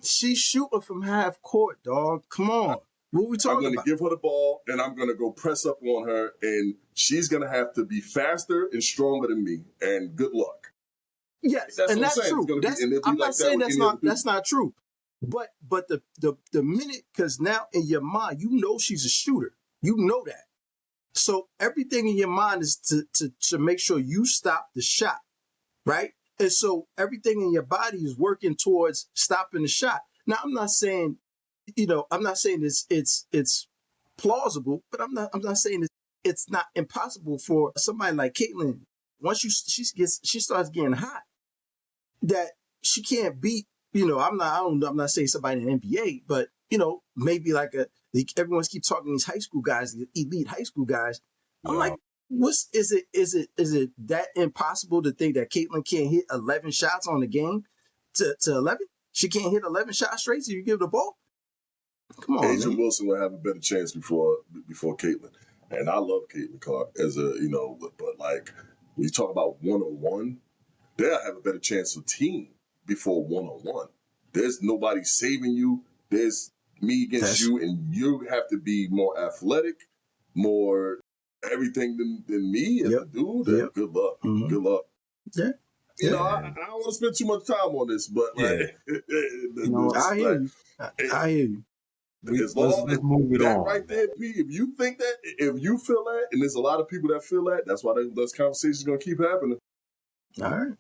She's shooting from half court, dog. Come on. What we I'm talking going to about? give her the ball and I'm going to go press up on her, and she's going to have to be faster and stronger than me. And good luck. Yes, That's and what I'm that's saying. It's true. going to be, That's and it'll be I'm not like that saying with that's any other not dude. true. But the minute, because now in your mind you know she's a shooter. You know that. So everything in your mind is to make sure you stop the shot, right? And so everything in your body is working towards stopping the shot. Now I'm not saying, I'm not saying it's plausible, but I'm not saying it's not impossible for somebody like Caitlyn. Once she starts getting hot, that she can't beat. I'm not saying somebody in the NBA, but maybe everyone keeps talking these high school guys, the elite high school guys. I'm Yeah. like, is it that impossible to think that Caitlyn can't hit 11 shots on the game to 11? She can't hit 11 shots straight so you give the ball? Come on, Asia man. Wilson will have a better chance before Caitlyn. And I love Caitlyn Clark as but like when you talk about 1-on-1, they'll have a better chance of team before 1-on-1. There's nobody saving you. There's me against That's you, and you have to be more athletic, more everything than me as yep, a dude. yep. And good luck. hmm Good luck. Yeah. you know, Yeah. I don't want to spend too much time on this, but like, Yeah. You know, I hear you. it, I hear you. as let's long as move it that on, right man. there, P, if you think that, if you feel that, and there's a lot of people that feel that, that's why those conversations gonna keep happening. All right.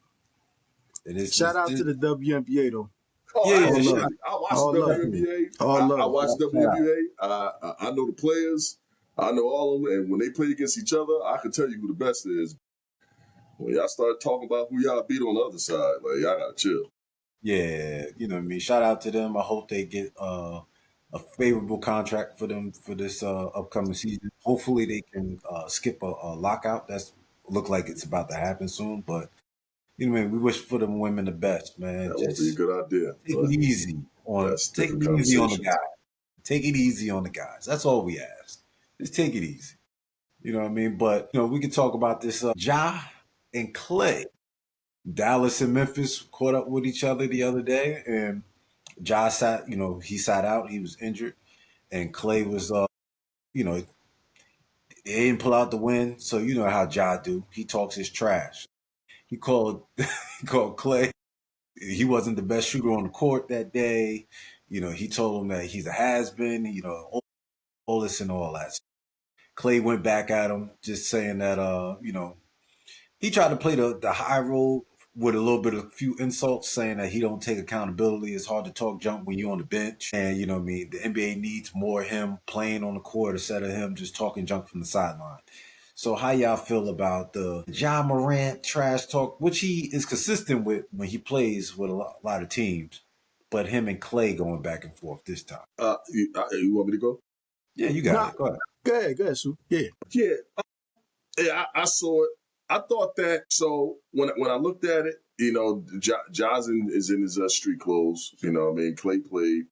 It is, Shout out to the WNBA though. Oh, yeah, All yeah, love. shout, absolutely. I watch All the love. definitely. WNBA. All I love. watch the Shout out. WNBA. I know the players. I know all of them. And when they play against each other, I can tell you who the best is. When y'all start talking about who y'all beat on the other side, like y'all gotta chill. Yeah, you know what I mean. Shout out to them. I hope they get a favorable contract for them for this upcoming season. Hopefully, they can skip a lockout. That's look like it's about to happen soon. But you know, man, we wish for them women the best, man. That won't be a Just good idea, take but it easy that's a take it different easy on the conversation. guys. Take it easy on the guys. That's all we ask. Just take it easy. You know what I mean? But you know, we can talk about this. Ja and Klay. Dallas and Memphis caught up with each other the other day, and Ja sat. You know, he sat out. He was injured, and Klay was. You know, he didn't pull out the win. So you know how Ja do. He talks his trash. He called. He called Klay. He wasn't the best shooter on the court that day. You know, he told him that he's a has been. You know, all this and all that. Klay went back at him, just saying that you know, he tried to play the high road with a little bit of a few insults, saying that he don't take accountability. It's hard to talk junk when you're on the bench, and you know what I mean. The NBA needs more of him playing on the court instead of him just talking junk from the sideline. So how y'all feel about the Ja Morant trash talk, which he is consistent with when he plays with a lot of teams, but him and Klay going back and forth this time? You want me to go? Yeah, you got Nah, it. Go ahead. go ahead, Sue. Yeah. Yeah, yeah. I saw it. I thought that. So when I looked at it, you know, Ja's is in his street clothes. You know, what I mean, Klay played.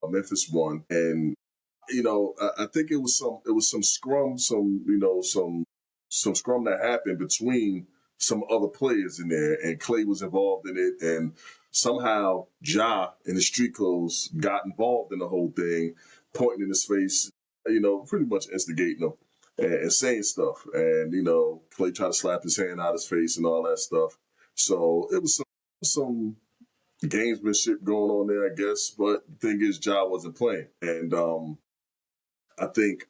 Memphis won, and you know, I think it was some scrum, some scrum that happened between some other players in there, and Klay was involved in it, and somehow Ja and the street clothes got involved in the whole thing, pointing in his face, you know, pretty much instigating him and saying stuff, and you know, Klay tried to slap his hand out his face and all that stuff. So it was some gamesmanship going on there, I guess. But the thing is, Ja wasn't playing, and I think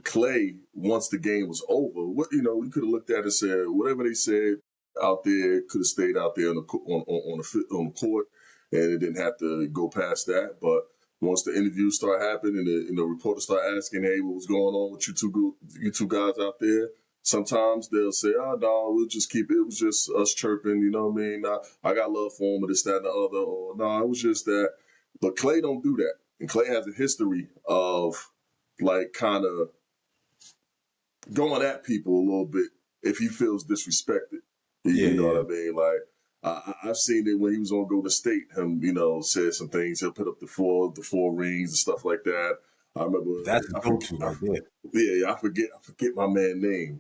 Klay, once the game was over, you know, we could have looked at it and said whatever they said out there could have stayed out there on the court, and it didn't have to go past that. But once the interviews start happening and the reporters start asking, "Hey, what was going on with you two guys out there?" Sometimes they'll say, "Oh no, we'll just keep it. It was just us chirping." You know what I mean? I got love for him, but this, that, and the other. Or no, it was just that. But Klay don't do that, and Klay has a history of like kind of going at people a little bit if he feels disrespected. Yeah, You know yeah. what I mean? Like I've seen it when he was on Go to State. Him, you know, said some things. He'll put up the four rings and stuff like that. I remember. That's a I forget. go-to right there. Yeah, I forget my man name.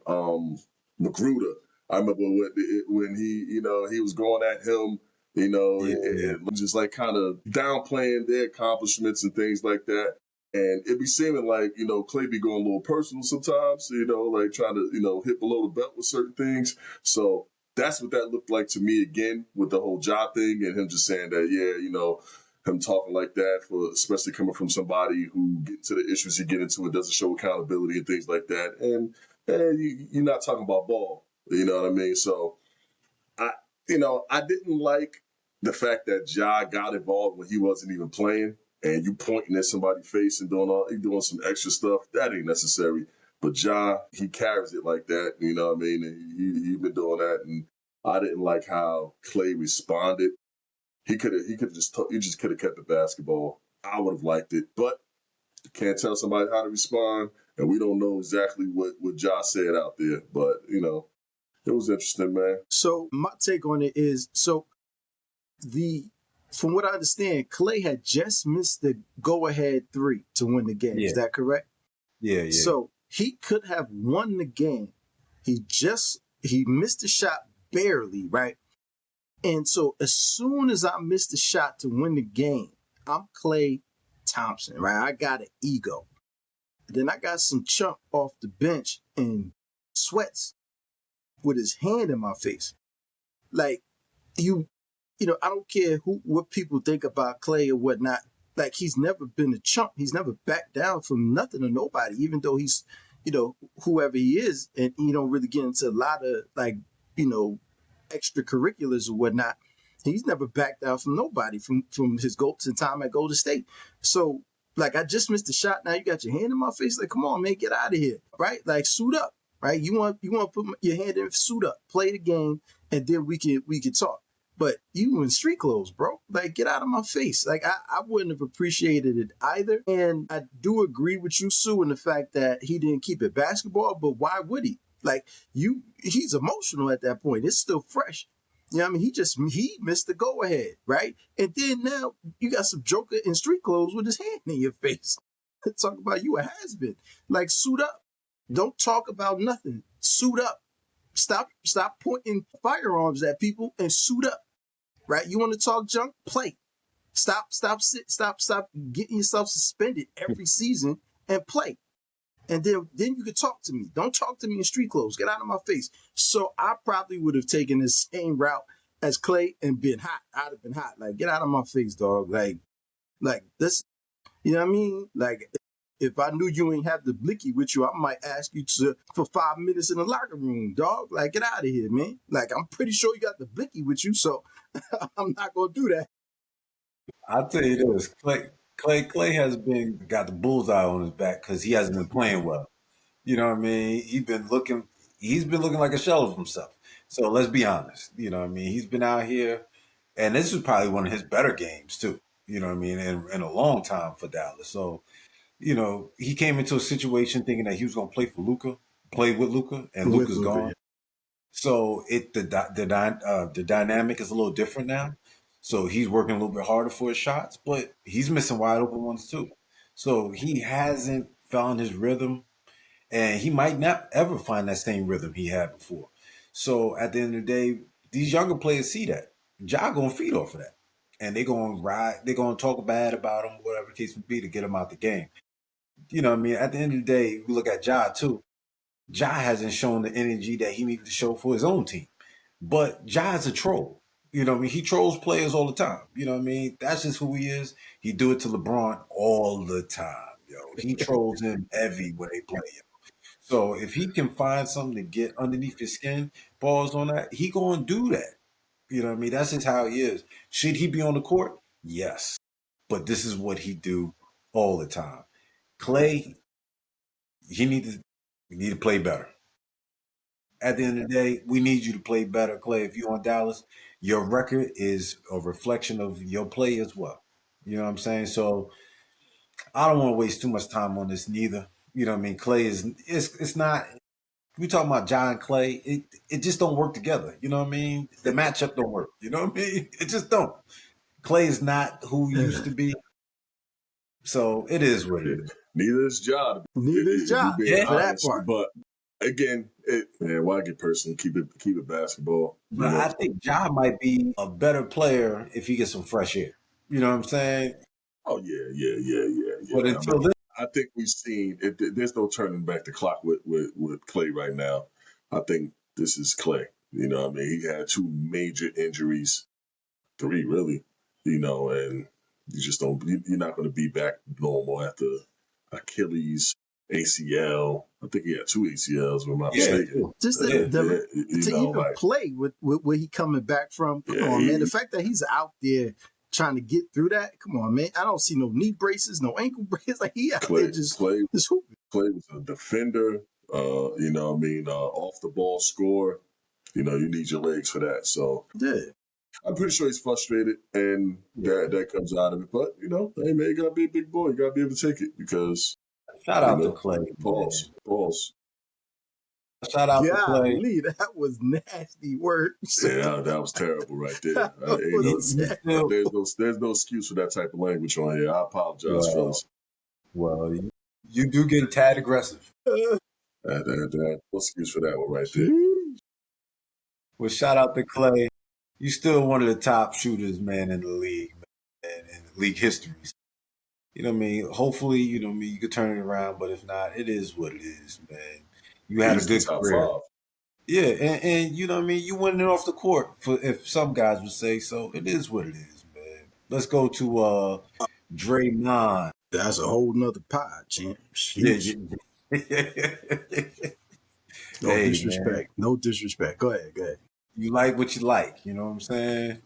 Magruder. I remember when he was going at him. You know, Yeah, yeah. and just like kind of downplaying their accomplishments and things like that. And it be seeming like, you know, Klay be going a little personal sometimes, you know, like trying to, you know, hit below the belt with certain things. So that's what that looked like to me again with the whole job thing and him just saying that, yeah, you know, him talking like that for especially coming from somebody who get into the issues he get into, it doesn't show accountability and things like that. And you're not talking about ball. You know what I mean? So I, I didn't like the fact that Ja got involved when he wasn't even playing, and you pointing at somebody's face and doing some extra stuff. That ain't necessary. But Ja, he carries it like that. You know what I mean? And he been doing that, and I didn't like how Klay responded. He just could have kept the basketball. I would have liked it, but you can't tell somebody how to respond, and we don't know exactly what Ja said out there. But it was interesting, man. So my take on it is the from what I understand, Klay had just missed the go-ahead three to win the game. Is Yeah, that correct? yeah, yeah. So he could have won the game. He missed the shot barely, right? And so as soon as I missed the shot to win the game, I'm Klay Thompson, right? I got an ego. Then I got some chump off the bench and sweats with his hand in my face. Like, I don't care what people think about Klay or whatnot. Like, he's never been a chump. He's never backed down from nothing or nobody, even though he's, whoever he is, and he don't really get into a lot of like, you know, extracurriculars or whatnot. He's never backed down from nobody from his goals and time at Golden State. So, like, I just missed the shot. Now you got your hand in my face. Like, come on, man, get out of here, right? Like, suit up, right? You want to put your hand in, suit up, play the game, and then we can talk. But you in street clothes, bro. Like, get out of my face. Like, I wouldn't have appreciated it either. And I do agree with you, Sue, in the fact that he didn't keep it basketball, but why would he? Like, he's emotional at that point. It's still fresh. You know what I mean? He missed the go ahead, right? And then now you got some joker in street clothes with his hand in your face. Talk about you a has-been. Like, suit up. Don't talk about nothing. Suit up. Stop pointing firearms at people and suit up. Right? You want to talk junk? Play. Stop getting yourself suspended every season and play. And then you can talk to me. Don't talk to me in street clothes. Get out of my face. So I probably would have taken the same route as Klay and been hot. I'd have been hot. Like, get out of my face, dog. Like this, you know what I mean? Like, if I knew you ain't have the blicky with you, I might ask you for 5 minutes in the locker room, dog. Like, get out of here, man. Like, I'm pretty sure you got the blicky with you, so I'm not gonna do that. I'll tell you this, Clay has got the bullseye on his back because he hasn't been playing well. You know what I mean? He's been looking like a shell of himself. So let's be honest. You know what I mean? He's been out here, and this is probably one of his better games too. You know what I mean? In a long time for Dallas. So he came into a situation thinking that he was going to play with Luca, and With Luca's Luka, gone. yeah. So the dynamic is a little different now. So he's working a little bit harder for his shots, but he's missing wide open ones too. So he hasn't found his rhythm, and he might not ever find that same rhythm he had before. So at the end of the day, these younger players see that. Ja gonna feed off of that, and they're gonna ride. They're gonna talk bad about him, whatever the case may be, to get him out the game. You know what I mean? At the end of the day, we look at Ja too. Ja hasn't shown the energy that he needed to show for his own team. But Ja is a troll. You know what I mean? He trolls players all the time. You know what I mean? That's just who he is. He do it to LeBron all the time, yo. He trolls him every when they play him. So if he can find something to get underneath his skin, balls on that, he gonna do that. You know what I mean? That's just how he is. Should he be on the court? Yes. But this is what he do all the time. Klay, he needs to we need to play better. At the end of the day, we need you to play better, Klay. If you're on Dallas, your record is a reflection of your play as well. You know what I'm saying? So I don't want to waste too much time on this neither. You know what I mean? Klay is it's not we talking about John Klay, it just don't work together. You know what I mean? The matchup don't work. You know what I mean? It just don't. Klay is not who he used to be. So it is what it is. Neither is Ja, Neither is if we're Ja being Yeah. for that honest. part. But again, man, why get personal? Keep it basketball. But I think Ja might be a better player if he gets some fresh air. You know what I'm saying? Oh But yeah. I mean, until then, I think we've seen it. There's no turning back the clock with Klay right now. I think this is Klay. You know, what I mean, he had two major injuries, three really. And you just don't. You're not going to be back normal after Achilles, ACL. I think he had two ACLs, if I'm not yeah, mistaken. too. Just Yeah. to even Like play with where he coming back from. Come yeah, on, man. The fact that he's out there trying to get through that. Come on, man. I don't see no knee braces, no ankle braces. Like, he out there just hooping. Klay was a defender. What I mean, off the ball score. You need your legs for that. So Yeah. I'm pretty sure he's frustrated, and that comes out of it. But hey man, you gotta be a big boy. You gotta be able to take it because Shout out to Klay, man. pause. Shout out to Klay. Golly, that was nasty work. Yeah, that was terrible right there. That was nasty. There's no excuse for that type of language on here. I apologize, Well, fellas. well, you do get a tad aggressive. No excuse for that one right there. Well, shout out to Klay. You still one of the top shooters, man, in the league, man, in league history. You know what I mean? Hopefully, you know what I mean, you could turn it around, but if not, it is what it is, man. You had a Easily good top career. five. Yeah, and you know what I mean. You winning off the court for if some guys would say so. It is what it is, man. Let's go to Draymond. That's a whole nother pod, champ. Yeah, Sheesh. yeah. No Hey man, disrespect. No disrespect. Go ahead. Go ahead. you like what you like. You know what I'm saying?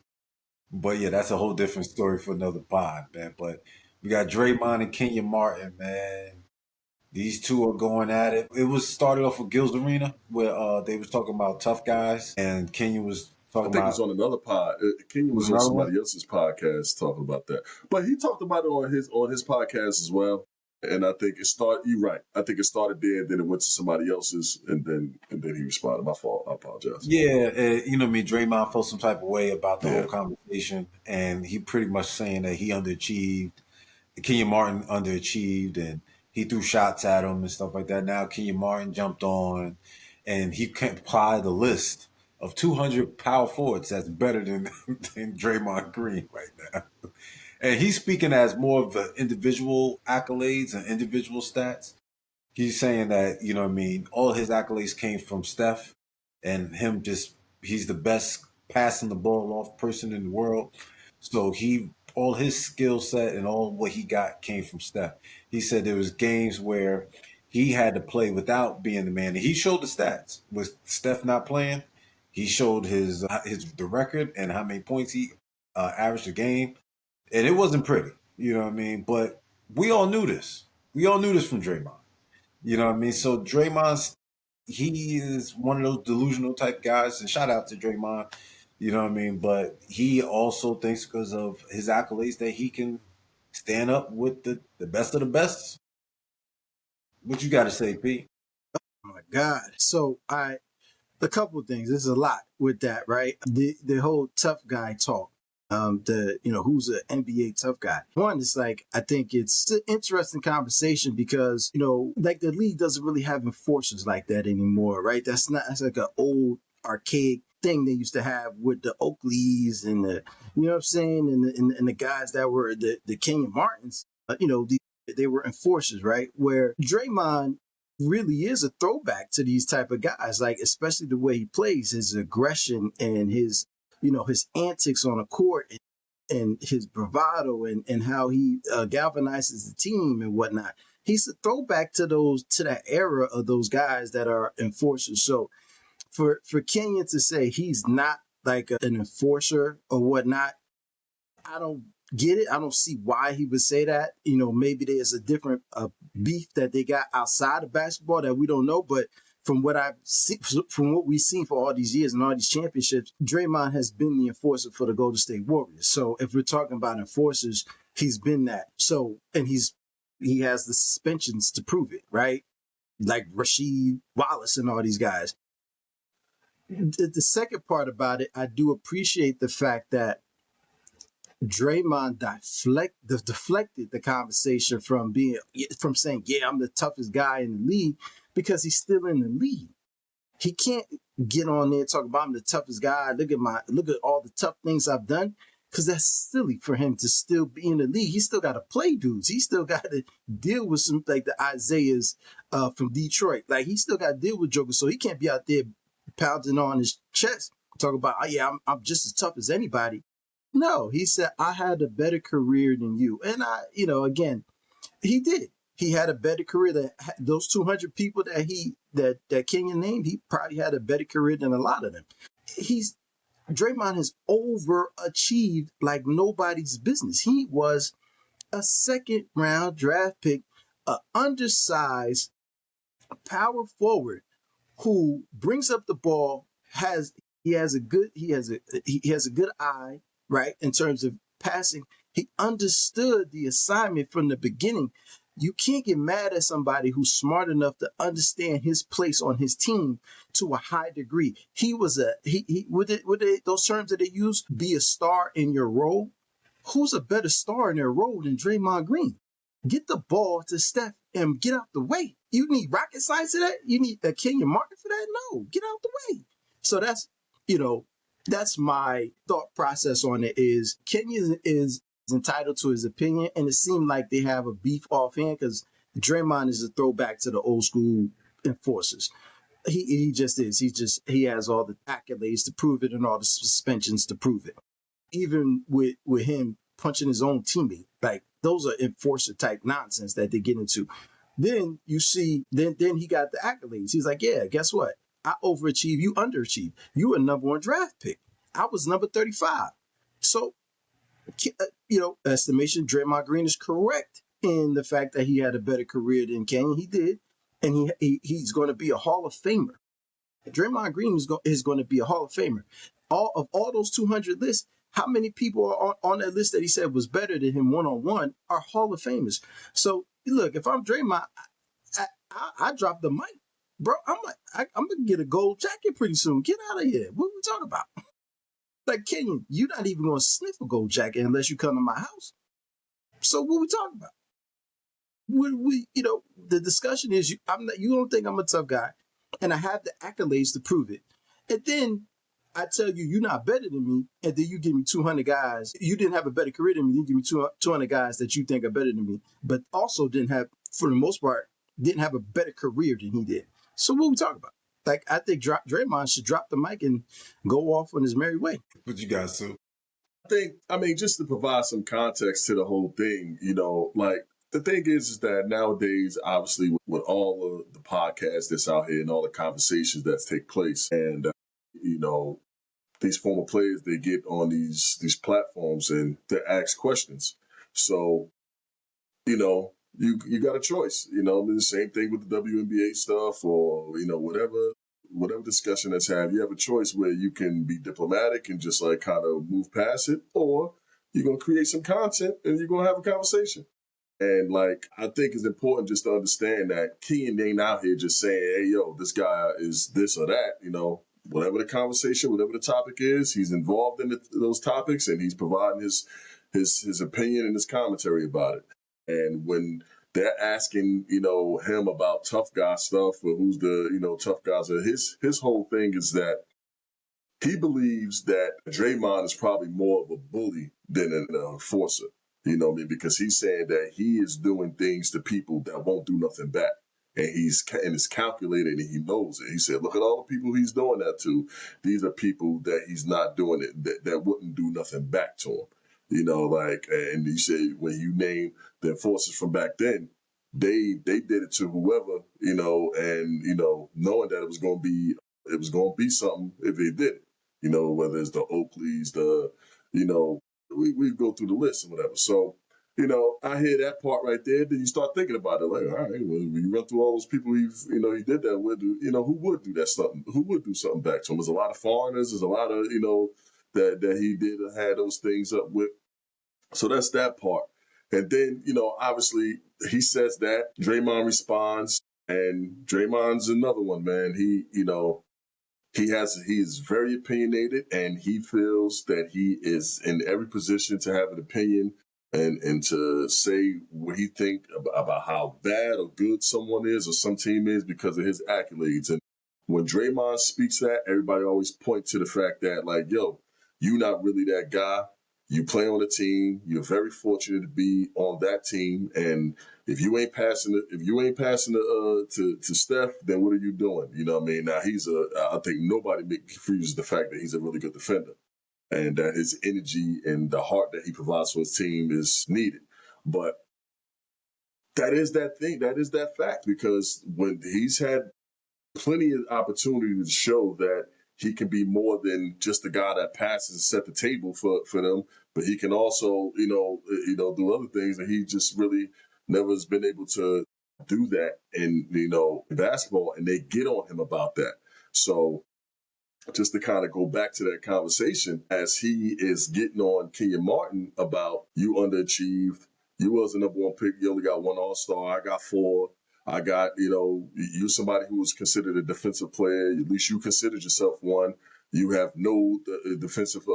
But yeah, that's a whole different story for another pod, man. But we got Draymond and Kenya Martin, man. These two are going at it. It was started off with Gil's Arena where they was talking about tough guys, and Kenya was I talking think it was about on another pod. Kenyon was was on another one. somebody else's podcast talking about that, but he talked about it on his podcast as well. And I think it started. You're right. I think it started there, then it went to somebody else's, and then he responded. My fault. I apologize. Yeah, you know what I mean. Draymond felt some type of way about the whole Yeah. conversation, and he pretty much saying that he underachieved. Kenyon Martin underachieved, and he threw shots at him and stuff like that. Now Kenyon Martin jumped on, and he can apply the list of 200 power forwards that's better than than Draymond Green right now. And he's speaking as more of the individual accolades and individual stats. He's saying that, you know what I mean, all his accolades came from Steph and him just, he's the best passing the ball off person in the world. So all his skill set and all what he got came from Steph. He said there was games where he had to play without being the man. And he showed the stats with Steph not playing. He showed the record and how many points he averaged a game, and it wasn't pretty. You know what I mean? But we all knew this. We all knew this from Draymond. You know what I mean? So Draymond's he is one of those delusional type guys, and shout out to Draymond. You know what I mean? But he also thinks because of his accolades that he can stand up with the best of the best. What you got to say, Pete? Oh my God. So a couple of things. There's a lot with that, right? The whole tough guy talk. Who's an NBA tough guy? One, it's like I think it's an interesting conversation because like the league doesn't really have enforcers like that anymore, right? That's like an old archaic thing they used to have with the Oakleys and you know what I'm saying, and the guys that were the Kenyon Martins. They were enforcers, right? Where Draymond really is a throwback to these type of guys, like especially the way he plays, his aggression and his antics on a court and his bravado and how he galvanizes the team and whatnot. He's a throwback to that era of those guys that are enforcers. So for Kenyon to say he's not like an enforcer or whatnot, I don't get it. I don't see why he would say that. Maybe there's a different beef that they got outside of basketball that we don't know. But from what I've seen, from what we've seen for all these years and all these championships, Draymond has been the enforcer for the Golden State Warriors. So if we're talking about enforcers, he's been that. So and he has the suspensions to prove it, right? Like Rasheed Wallace and all these guys. The second part about it, I do appreciate the fact that Draymond deflected the conversation from saying, "Yeah, I'm the toughest guy in the league," because he's still in the league. He can't get on there and talk about I'm the toughest guy. Look at all the tough things I've done, because that's silly for him to still be in the league. He still got to play dudes. He still got to deal with some like the Isaiahs from Detroit. Like he still got to deal with Joker, so he can't be out there pounding on his chest talking about, "Oh yeah, I'm just as tough as anybody." No, he said, "I had a better career than you." And again, he did. He had a better career than those 200 people that Kenyon named. He probably had a better career than a lot of them. Draymond has overachieved like nobody's business. He was a second round draft pick, a undersized power forward who brings up the ball, he has a good eye, right, in terms of passing. He understood the assignment from the beginning. You can't get mad at somebody who's smart enough to understand his place on his team to a high degree. He was those terms that they use, be a star in your role. Who's a better star in their role than Draymond Green? Get the ball to Steph and get out the way. You need rocket science for that? You need a Kenyon Martin for that? No, get out the way. So that's my thought process on it. Is Kenyon is entitled to his opinion, and it seemed like they have a beef offhand because Draymond is a throwback to the old school enforcers. He just is. He has all the accolades to prove it and all the suspensions to prove it. Even with him punching his own teammate, like those are enforcer type nonsense that they get into. Then you see, then he got the accolades. He's like, yeah, guess what? I overachieved, you underachieved. You were #1 draft pick. I was number 35. So, estimation, Draymond Green is correct in the fact that he had a better career than Kane. He did, and he's going to be a Hall of Famer. Draymond Green is going to be a Hall of Famer. All those 200 lists, how many people are on that list that he said was better than him one-on-one are Hall of Famers? So look, if I'm Draymond, I drop the mic, bro. I'm gonna get a gold jacket pretty soon. Get out of here. What are we talking about? Like Kenyon, you're not even gonna sniff a gold jacket unless you come to my house. So what are we talking about? The discussion is you don't think I'm a tough guy, and I have the accolades to prove it. And then I tell you, you're not better than me, and then you give me 200 guys. You didn't have a better career than me. You give me 200 guys that you think are better than me, but also didn't have, for the most part, didn't have a better career than he did. So what are we talking about? Like, I think Draymond should drop the mic and go off on his merry way. What you guys do? I mean, just to provide some context to the whole thing, like the thing is that nowadays, obviously, with all of the podcasts that's out here and all the conversations that take place, and these former players, they get on these platforms and they ask questions. So you got a choice. The same thing with the WNBA stuff, or whatever discussion that's had. You have a choice where you can be diplomatic and just like kind of move past it, or you're gonna create some content and you're gonna have a conversation. And like I think it's important just to understand that Kean ain't out here just saying, "Hey, yo, this guy is this or that." Whatever the conversation, whatever the topic is, he's involved in those topics and he's providing his opinion and his commentary about it. And when they're asking, him about tough guy stuff or who's the, tough guys, his whole thing is that he believes that Draymond is probably more of a bully than an enforcer. You know what I mean? Because he's saying that he is doing things to people that won't do nothing back. And it's calculated and he knows it. He said, look at all the people he's doing that to. These are people that he's not doing it, that wouldn't do nothing back to him. And he said, when you name the enforcers from back then, they did it to whoever, knowing that it was going to be something if they did it. Whether it's the Oakleys, we go through the list and whatever. So, I hear that part right there. Then you start thinking about it, like, all right, well, when you run through all those people he did that with, who would do that something? Who would do something back to him? There's a lot of foreigners. There's a lot of, that he did had those things up with. So that's that part. And then, obviously he says that, Draymond responds, and Draymond's another one, man. He is very opinionated and he feels that he is in every position to have an opinion and to say what he think about how bad or good someone is or some team is because of his accolades. And when Draymond speaks that, everybody always point to the fact that like, yo, you not really that guy. You play on a team. You're very fortunate to be on that team. And if you ain't passing it to Steph, then what are you doing? You know what I mean? Now I think nobody confuses the fact that he's a really good defender and that his energy and the heart that he provides for his team is needed. But that is that thing. That is that fact because when he's had plenty of opportunity to show that he can be more than just the guy that passes and set the table for them, but he can also, do other things that he just really never has been able to do that in, basketball, and they get on him about that. So just to kind of go back to that conversation, as he is getting on Kenyon Martin about you underachieved, you was the #1 pick, you only got 1 All-Star, I got 4. I got, you somebody who was considered a defensive player, at least you considered yourself one. You have no defensive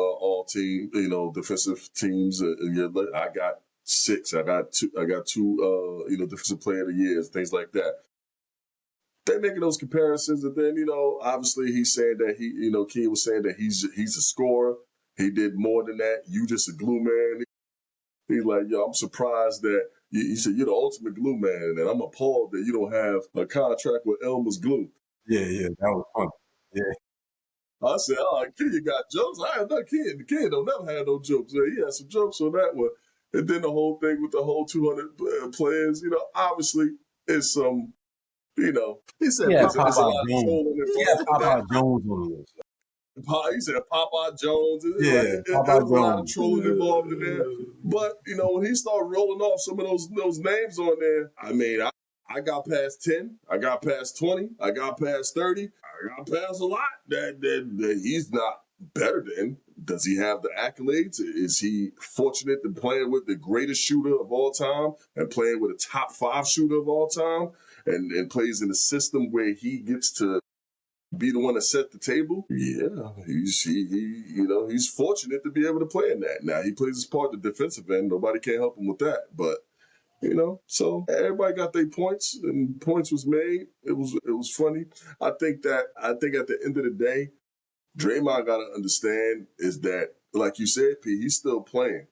defensive teams. I got 6. I got two, defensive player of the years, things like that. They're making those comparisons, and then obviously he's saying that Ken was saying that he's a scorer. He did more than that. You just a glue man. He's like, yo, I'm surprised that he said you're the ultimate glue man, and I'm appalled that you don't have a contract with Elmer's Glue. Yeah, that was fun. Yeah, I said, "Oh, Kid got jokes." I had no kid. The kid don't never had no jokes. He had some jokes on that one. And then the whole thing with the whole 200 players, obviously it's some, you know, He said, yeah, it's a Popeye. Papa lot of Jones. trolling Yeah, involved with that. Papa Jones on the list. He said Papa Jones. Yeah, It Papa was a lot of Jones. trolling involved in there. But when he started rolling off some of those names on there, I mean, I got past 10, I got past 20, I got past 30, I got past a lot that he's not better than. Does he have the accolades? Is he fortunate to play with the greatest shooter of all time and playing with a top 5 shooter of all time and plays in a system where he gets to be the one that set the table? Yeah, he's fortunate to be able to play in that. Now he plays his part at the defensive end. Nobody can help him with that. But so everybody got their points, and points was made. It was funny. I think at the end of the day, Draymond got to understand is that, like you said, P, he's still playing.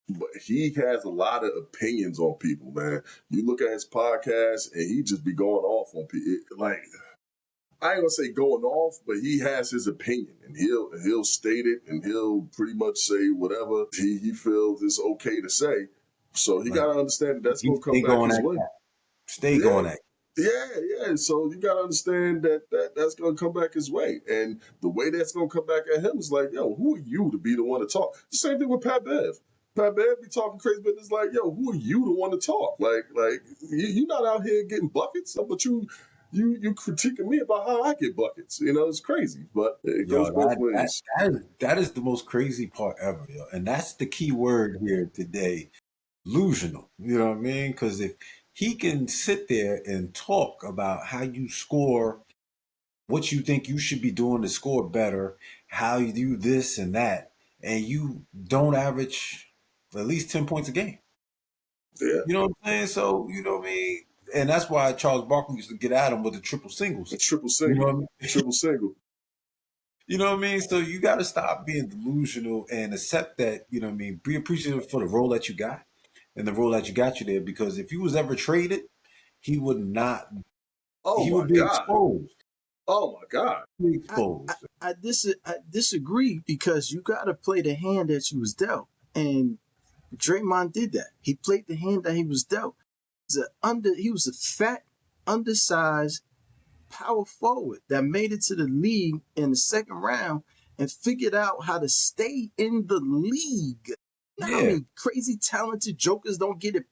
But he has a lot of opinions on people, man. You look at his podcast, and he just be going off on people. Like, I ain't gonna say going off, but he has his opinion, and he'll state it, and he'll pretty much say whatever he feels is okay to say. So he Like gotta understand that that's he gonna come stay back going his at way. that. Stay Yeah, going at. yeah. So you gotta understand that's gonna come back his way, and the way that's gonna come back at him is like, yo, who are you to be the one to talk? The same thing with Pat Bev. Pat Bev be talking crazy, but it's like, yo, who are you to want to talk? Like you're not out here getting buckets, but you critiquing me about how I get buckets. It's crazy, but it Yo, goes both that that ways. that is the most crazy part ever, yo. And that's the key word here today. Delusional. You know what I mean? Because if he can sit there and talk about how you score, what you think you should be doing to score better, how you do this and that, and you don't average at least 10 points a game. Yeah, You know what I'm saying? So, you know what I mean? And that's why Charles Barkley used to get at him with the triple a singles. triple You know single, what I mean? triple single. You know what I mean? So you got to stop being delusional and accept that, you know what I mean? Be appreciative for the role that you got and the role that you got you there. Because if he was ever traded, he would not, Oh he my would be god. exposed. Oh my god. Be I, I, exposed. I disagree because you got to play the hand that you was dealt. And Draymond did that. He played the hand that he was dealt. He was a fat, undersized power forward that made it to the league in the second round and figured out how to stay in the league. You know how Yeah. many crazy talented jokers don't get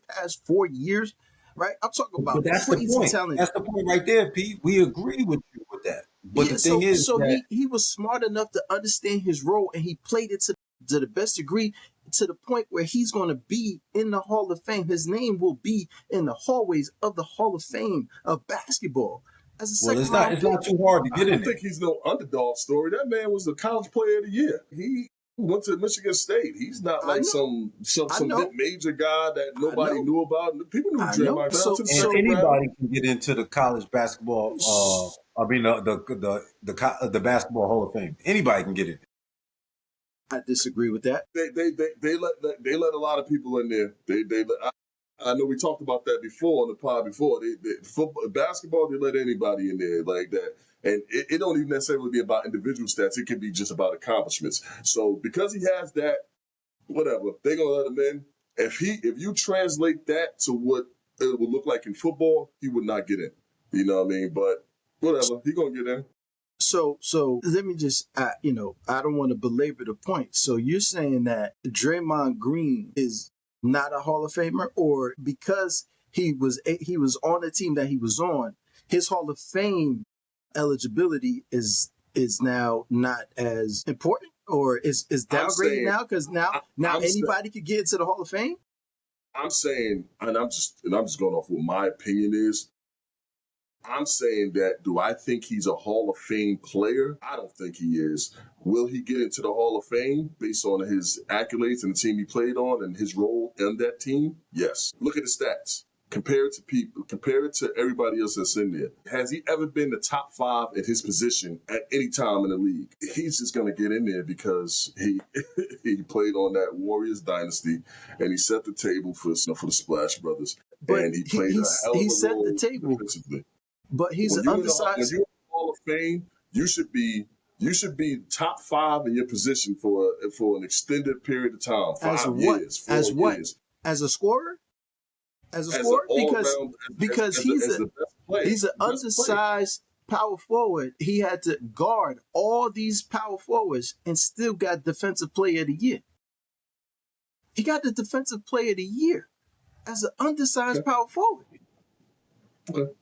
past 4 years, right? I'm talking But about that's the crazy point. talent. That's the point right there, Pete. We agree with you with that. But Yeah, the thing so is so that, he was smart enough to understand his role and he played it to the best degree to the point where he's going to be in the Hall of Fame. His name will be in the hallways of the Hall of Fame of basketball as a well, second round it's pick. not too hard to I get in don't there. think he's no underdog story. That man was the college player of the year. He went to Michigan State. He's not I like know, some I know, major guy that I nobody know, knew about. People knew I know. Draymond fell So to the And so second round. anybody can get into the college basketball. I mean, the basketball Hall of Fame. Anybody can get in. I disagree with that. They let a lot of people in there. I know we talked about that before on the pod before. Football, basketball, they let anybody in there like that. And it don't even necessarily be about individual stats. It can be just about accomplishments. So because he has that, whatever, they gonna let him in. If you translate that to what it would look like in football, he would not get in. You know what I mean? But whatever, he gonna get in. So let me just, I don't want to belabor the point. So you're saying that Draymond Green is not a Hall of Famer, or because he was on the team that he was on, his Hall of Fame eligibility is now not as important, or is I'm downgraded saying, now because now I'm anybody could get into the Hall of Fame. I'm saying, and I'm just going off what my opinion is. I'm saying that do I think he's a Hall of Fame player? I don't think he is. Will he get into the Hall of Fame based on his accolades and the team he played on and his role in that team? Yes. Look at his stats. Compare it to people. Compare it to everybody else that's in there. Has he ever been the top 5 at his position at any time in the league? He's just gonna get in there because he he played on that Warriors dynasty and he set the table for the Splash Brothers But and he played a hell of he a set the role table. defensively. but he's When an you when undersized. you're in the Hall of Fame, you should be top five in your position for an extended period of time, As 5 years, as 4 years, as a scorer, as an all because around he's as the best player, an the best player. undersized power forward. He had to guard all these power forwards and still got defensive player of the year. He got the defensive player of the year as an undersized Okay. power forward. Okay.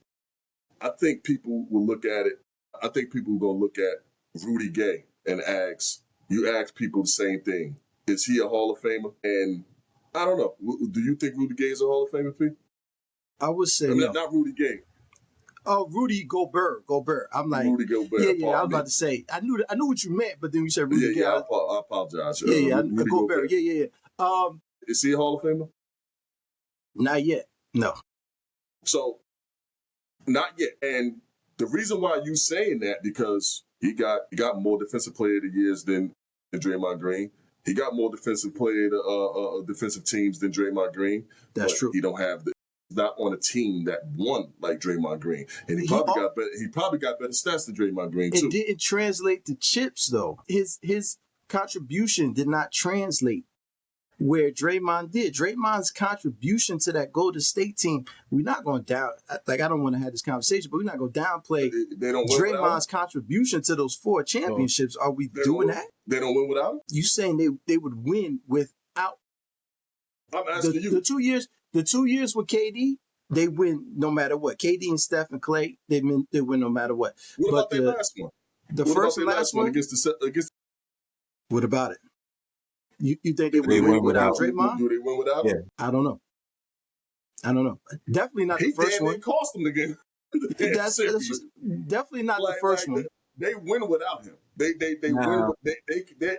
I think people will look at it. I think people are gonna look at Rudy Gay and ask people the same thing. Is he a Hall of Famer? And I don't know. Do you think Rudy Gay is a Hall of Famer, P? I would say I mean, no. not Rudy Gay. Oh, Rudy Gobert. I'm like, Rudy yeah, Gobert. I was Pardon me. about to say, I knew what you meant, but then you said Rudy Yeah, Gay. I apologize. Rudy Gobert. Gobert. Yeah. Is he a Hall of Famer? Not yet. No. So not yet. And the reason why you saying that because he got more defensive player of the years than Draymond Green. He got more defensive player defensive teams than Draymond Green. That's But true. he don't have he's not on a team that won like Draymond Green. And he probably got better stats than Draymond Green It too. didn't translate to chips though. His contribution did not translate where Draymond did. Draymond's contribution to that Golden State team, we're not going to down. Like I don't want to have this conversation, but we're not going to downplay They don't win without him. Draymond's contribution to those 4 championships. Are we doing that? They don't win without him? You saying they would win without I'm asking you. the 2 years? The 2 years with KD, they win no matter what. KD and Steph and Klay, they win no matter what. What But about their last one? the What first about and their last one against? What about it? You think they would They win win without without. Draymond? Do they win without him? I don't know. Definitely not He the first damn near one. cost them the game. That's definitely not the first one. They win without him. They win. Nah.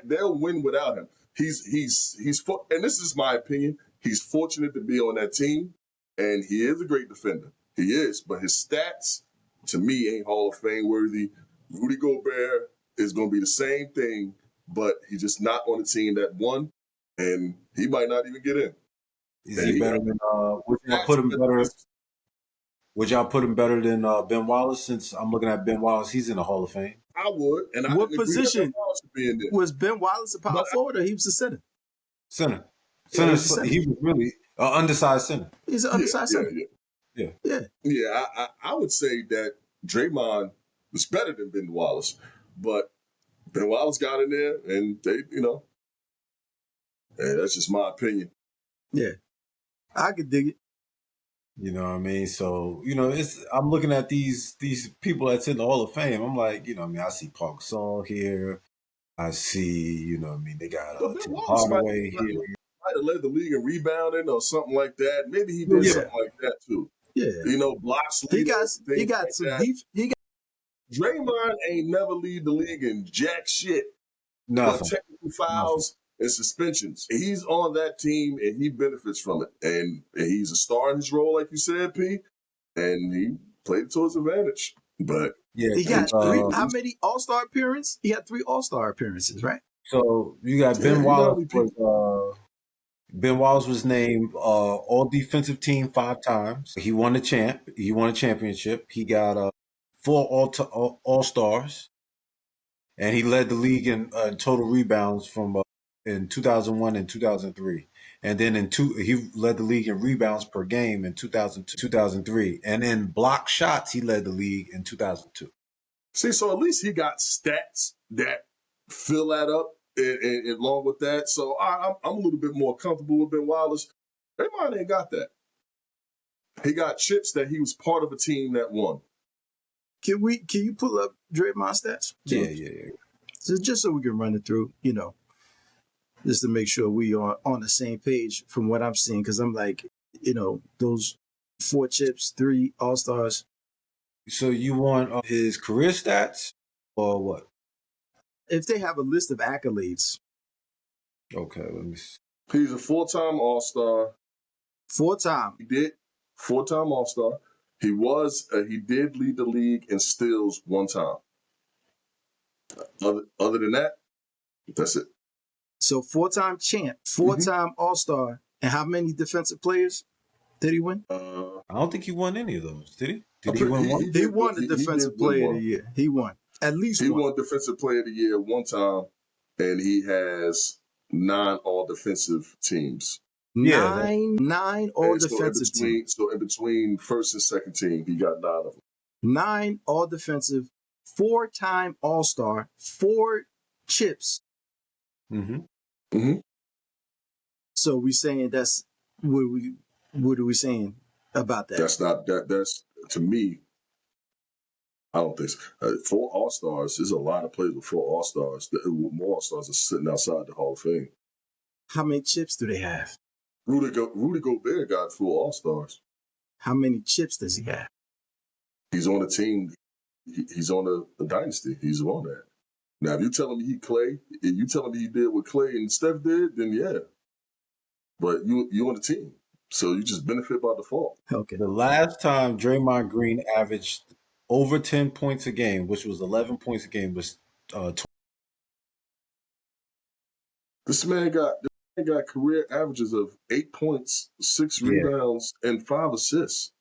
They'll win without him. And this is my opinion. He's fortunate to be on that team, and he is a great defender. He is, but his stats to me ain't Hall of Fame worthy. Rudy Gobert is going to be the same thing, but he's just not on the team that won, and he might not even get in. Is he better than? Would y'all put him better? Would y'all put him better than Ben Wallace? Since I'm looking at Ben Wallace, he's in the Hall of Fame. I would, and What I didn't agree that position Ben Wallace should be in there. was Ben Wallace a power forward or he was a center? Center. Yeah, He was really an undersized center. He's an undersized center. Yeah. I would say that Draymond was better than Ben Wallace, but Ben Wallace got in there, and they, and that's just my opinion. Yeah, I could dig it. You know what I mean? So, I'm looking at these people that's in the Hall of Fame. I'm like, I see Park Gasol here. I see, they got Tim Hardaway here. Might have led the league in rebounding or something like that. Maybe he did something like that too. Yeah, blocks. He got some deep. Draymond ain't never lead the league in jack shit. Nothing. But technical fouls and suspensions. He's on that team and he benefits from it. And he's a star in his role, like you said, P. And he played to his advantage. But yeah, he got how many All-Star appearances? He had 3 All-Star appearances, right? So you got Ben Wallace. Ben Wallace was named All Defensive Team 5 times. He won a championship. He got 4 All Stars, and he led the league in total rebounds from in 2001 and 2003. And then he led the league in rebounds per game in 2002, 2003. And in block shots, he led the league in 2002. See, so at least he got stats that fill that up and along with that. So I'm a little bit more comfortable with Ben Wallace. Draymond ain't got that. He got chips that he was part of a team that won. Can you pull up Draymond stats? Yeah. Just so we can run it through, just to make sure we are on the same page from what I'm seeing. Because I'm like, those 4 chips, 3 All-Stars. So you want his career stats or what? If they have a list of accolades. Okay, let me see. He's a 4-time All-Star. 4-time. He did 4-time All-Star. He did lead the league in steals 1 time. Other than that, that's it. So 4-time champ, 4-time All-Star, and how many defensive players? Did he win? I don't think he won any of those. Did he? Did he He, win he one? He did won the he did Defensive win Player of the one. Year. He won at least He one. won Defensive Player of the Year one time, and he has 9 All Defensive teams. Yeah. Nine All And so Defensive teams. in between first and second team, he got 9 of them. 9 All Defensive, 4-time All Star, 4 chips. Mm-hmm. Mm-hmm. So we saying that's what are we saying about that? That's not that. That's to me. I don't think so. 4 All Stars. There's a lot of players with 4 All Stars. More All Stars are sitting outside the Hall of Fame. How many chips do they have? Rudy Gobert got 4 All Stars. How many chips does he have? He's on a team. He's on a dynasty. He's on that. Now, if you telling me if you telling me he did what Klay and Steph did, then yeah. But you on the team, so you just benefit by default. Okay. The last time Draymond Green averaged over 10 points a game, which was 11 points a game, was This man got career averages of 8 points, 6 yeah, rebounds, and 5 assists,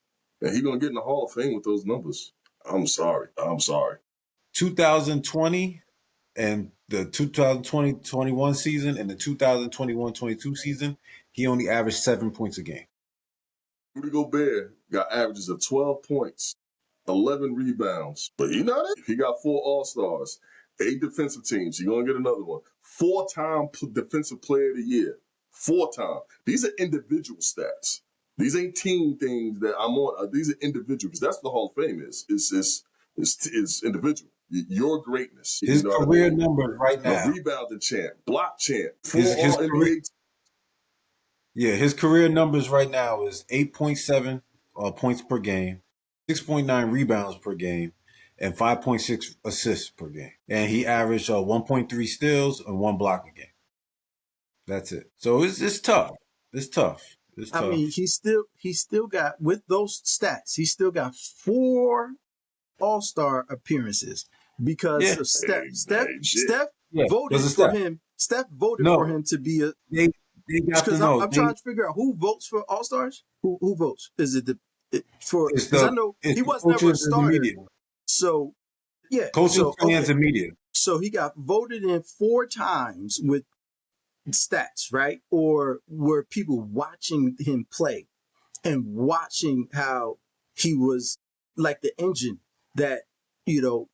and he gonna get in the Hall of Fame with those numbers. I'm sorry. 2020 and the 2020-21 season and the 2021-22 season, he only averaged 7 points a game. Rudy Gobert got averages of 12 points, 11 rebounds. But you know that? He got 4 All-Stars, 8 defensive teams. You're going to get another one. 4-time Defensive Player of the Year. 4-time. These are individual stats. These ain't team things that I'm on. These are individuals. That's what the Hall of Fame is. It's individual. Your greatness. His You know what I career mean? numbers right A now. rebounding champ, block champ, 4 His career, All-NBA. his career numbers right now is 8.7 points per game, 6.9 rebounds per game, and 5.6 assists per game. And he averaged 1.3 steals and 1 block a game. That's it. So it's tough. It's tough. It's I tough. mean, he still got, with those stats, he still got 4 All-Star appearances because Yeah. of Steph. Hey, shit. Steph Yeah, voted because for of Steph. him. Steph voted No. for him to be a. They got to Because know. I'm trying to figure out who votes for All Stars. Who votes? Is it for? It's Because I the know it's he the was never a coaches and the starter. media. So yeah. Coaches, So fans, okay. and media. So he got voted in 4 times with stats, right? Or were people watching him play and watching how he was like the engine that,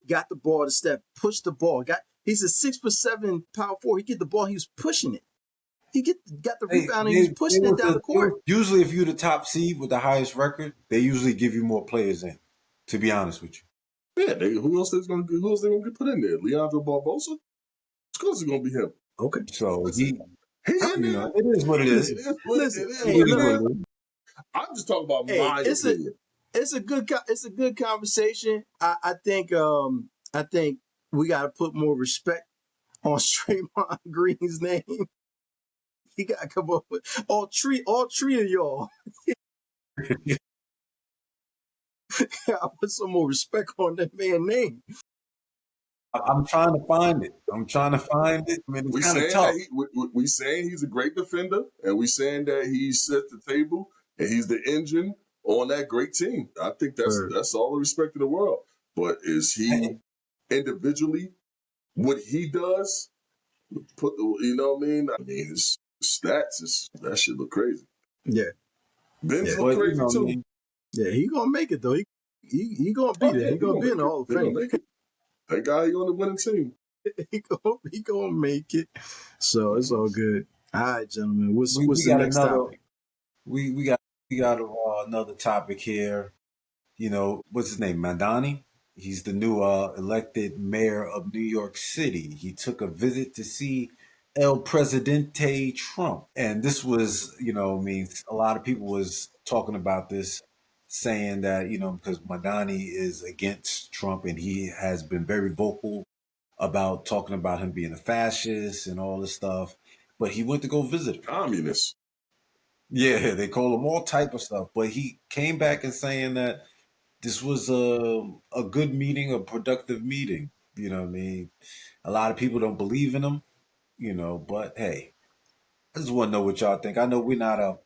got the ball to Steph, pushed the ball. He's a 6'7" power forward. He get the ball, he was pushing it. He got the rebound and he was pushing it down the court. Usually, if you're the top seed with the highest record, they usually give you more players in. To be honest with you. Yeah, who else they gonna get put in there? Leandro Barbosa? Of course it's gonna be him. Okay. So He in there. it is what it is. It is what Listen, it is. hey, It is look, what it is. I'm just talking about hey, my opinion. it's a good conversation. I think we got to put more respect on Draymond Green's name. He got to come up with all three of y'all. I put some more respect on that man's name. I'm trying to find it. I mean, We it's kind of saying tough. that we saying he's a great defender, and we saying that he set the table and he's the engine on that great team. I think that's all the respect in the world. But is he individually what he does? You know what I mean? I mean his stats that shit look crazy. Yeah. Ben's Yeah. look But crazy too. I mean, Yeah, he gonna make it though. He gonna be there. Yeah, He gonna be in the Hall of He gonna Fame. make it. Thank God he on the winning team. he gonna make it. So it's all good. All right, gentlemen. What's we the got next another. topic? We got another topic here. What's his name? Madani. He's the new elected mayor of New York City. He took a visit to see El Presidente Trump. And this was, I mean, a lot of people was talking about this, saying that, because Madani is against Trump and he has been very vocal about talking about him being a fascist and all this stuff. But he went to go visit him. Communist. Yeah, they call him all type of stuff. But he came back and saying that this was a good meeting, a productive meeting. You know what I mean? A lot of people don't believe in him, but hey, I just want to know what y'all think. I know we're not a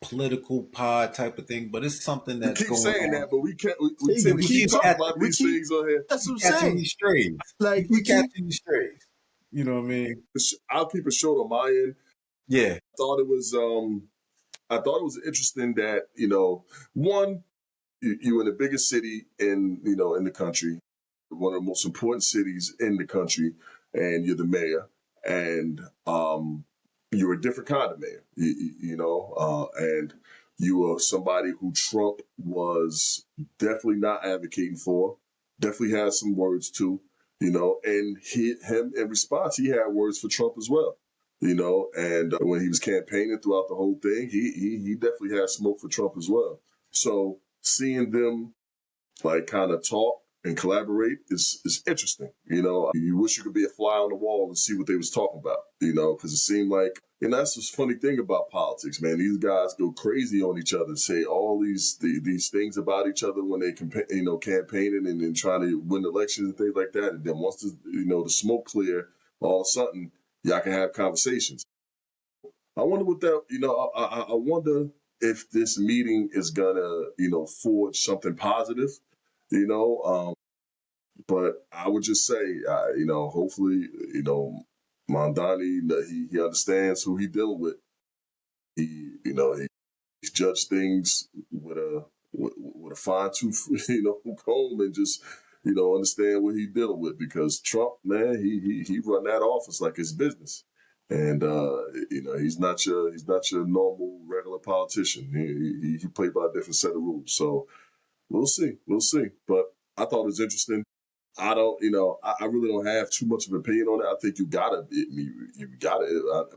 political pod type of thing, but it's something We that's keep going saying on. that, but we Hey, tend we to keep keep talking. talking about We these keep. things on here. That's what We I'm catching saying. these strays. Like We we keep. catching these strays. You know what I mean? I'll keep it short on my end. Yeah. Thought it was I thought it was interesting that, one, you're in the biggest city in the country, one of the most important cities in the country, and you're the mayor, and you're a different kind of mayor, and you are somebody who Trump was definitely not advocating for, definitely has some words too, and him in response, he had words for Trump as well. And when he was campaigning throughout the whole thing, he definitely had smoke for Trump as well. So seeing them like kind of talk and collaborate is interesting. You wish you could be a fly on the wall and see what they was talking about. Because it seemed like, and that's the funny thing about politics, man. These guys go crazy on each other, say all these things about each other when they campaigning and then trying to win elections and things like that. And then once the smoke clear, all of a sudden y'all can have conversations. I wonder what that, I wonder if this meeting is gonna, forge something positive, you know. But I would just say, hopefully, Mondani, he understands who he dealing with. He's judged things with a fine tooth, comb, and just, understand what he dealing with. Because Trump, man, he run that office like his business, and he's not your normal regular politician. He played by a different set of rules. So we'll see. But I thought it was interesting. I don't, I really don't have too much of an opinion on it. I think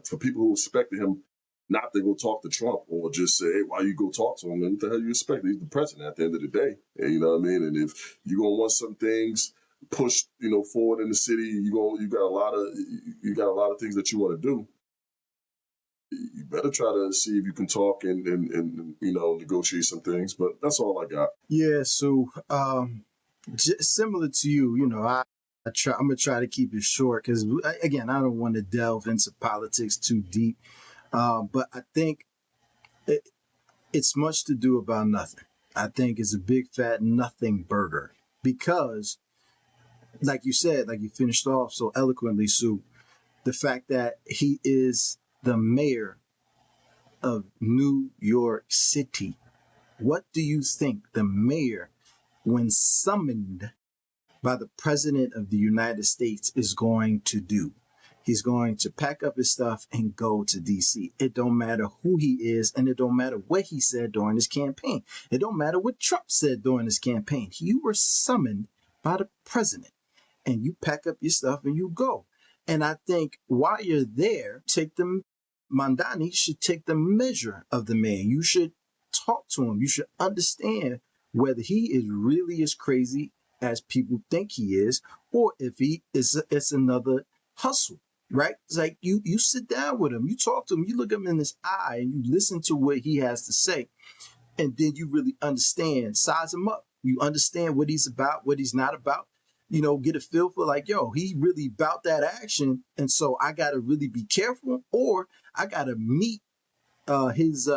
for people who expected him not to go talk to Trump or just say, hey, why you go talk to him? And what the hell you expect? He's the president at the end of the day. And you know what I mean? And if you're going to want some things pushed, forward in the city, you got a lot of things that you want to do. You better try to see if you can talk and negotiate some things. But that's all I got. Yeah. So similar to you, I'm gonna try to keep it short because again, I don't want to delve into politics too deep. But I think it's much to do about nothing. I think it's a big fat nothing burger because, like you said, like you finished off so eloquently, Sue, the fact that he is the mayor of New York City. What do you think the mayor, when summoned by the President of the United States, is going to do? He's going to pack up his stuff and go to DC. It don't matter who he is, and it don't matter what he said during his campaign. It don't matter what Trump said during his campaign. You were summoned by the president, and you pack up your stuff and you go. And I think while you're there, Mandani should take the measure of the man. You should talk to him. You should understand whether he is really as crazy as people think he is, or if he is it's another hustle. Right? It's like you sit down with him, you talk to him, you look him in his eye, and you listen to what he has to say, and then you really understand, size him up. You understand what he's about, what he's not about. Get a feel for like, yo, he really about that action, and so I got to really be careful, or I got to meet his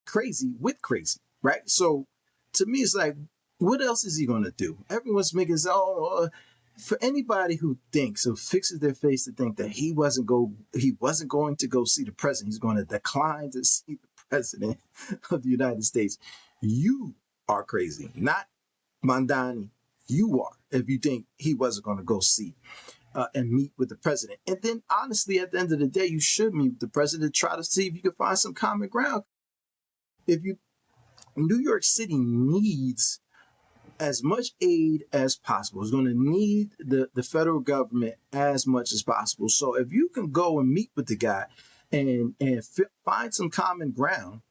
crazy with crazy, right? So to me, it's like, what else is he gonna do? Everyone's making his own. For anybody who thinks or fixes their face to think that he wasn't going to go see the president, he's going to decline to see the president of the United States. You are crazy, not Mandani. You are, if you think he wasn't going to go see and meet with the president. And then, honestly, at the end of the day, you should meet with the president, try to see if you can find some common ground. If you New York City needs as much aid as possible. It's going to need the federal government as much as possible. So if you can go and meet with the guy and find some common ground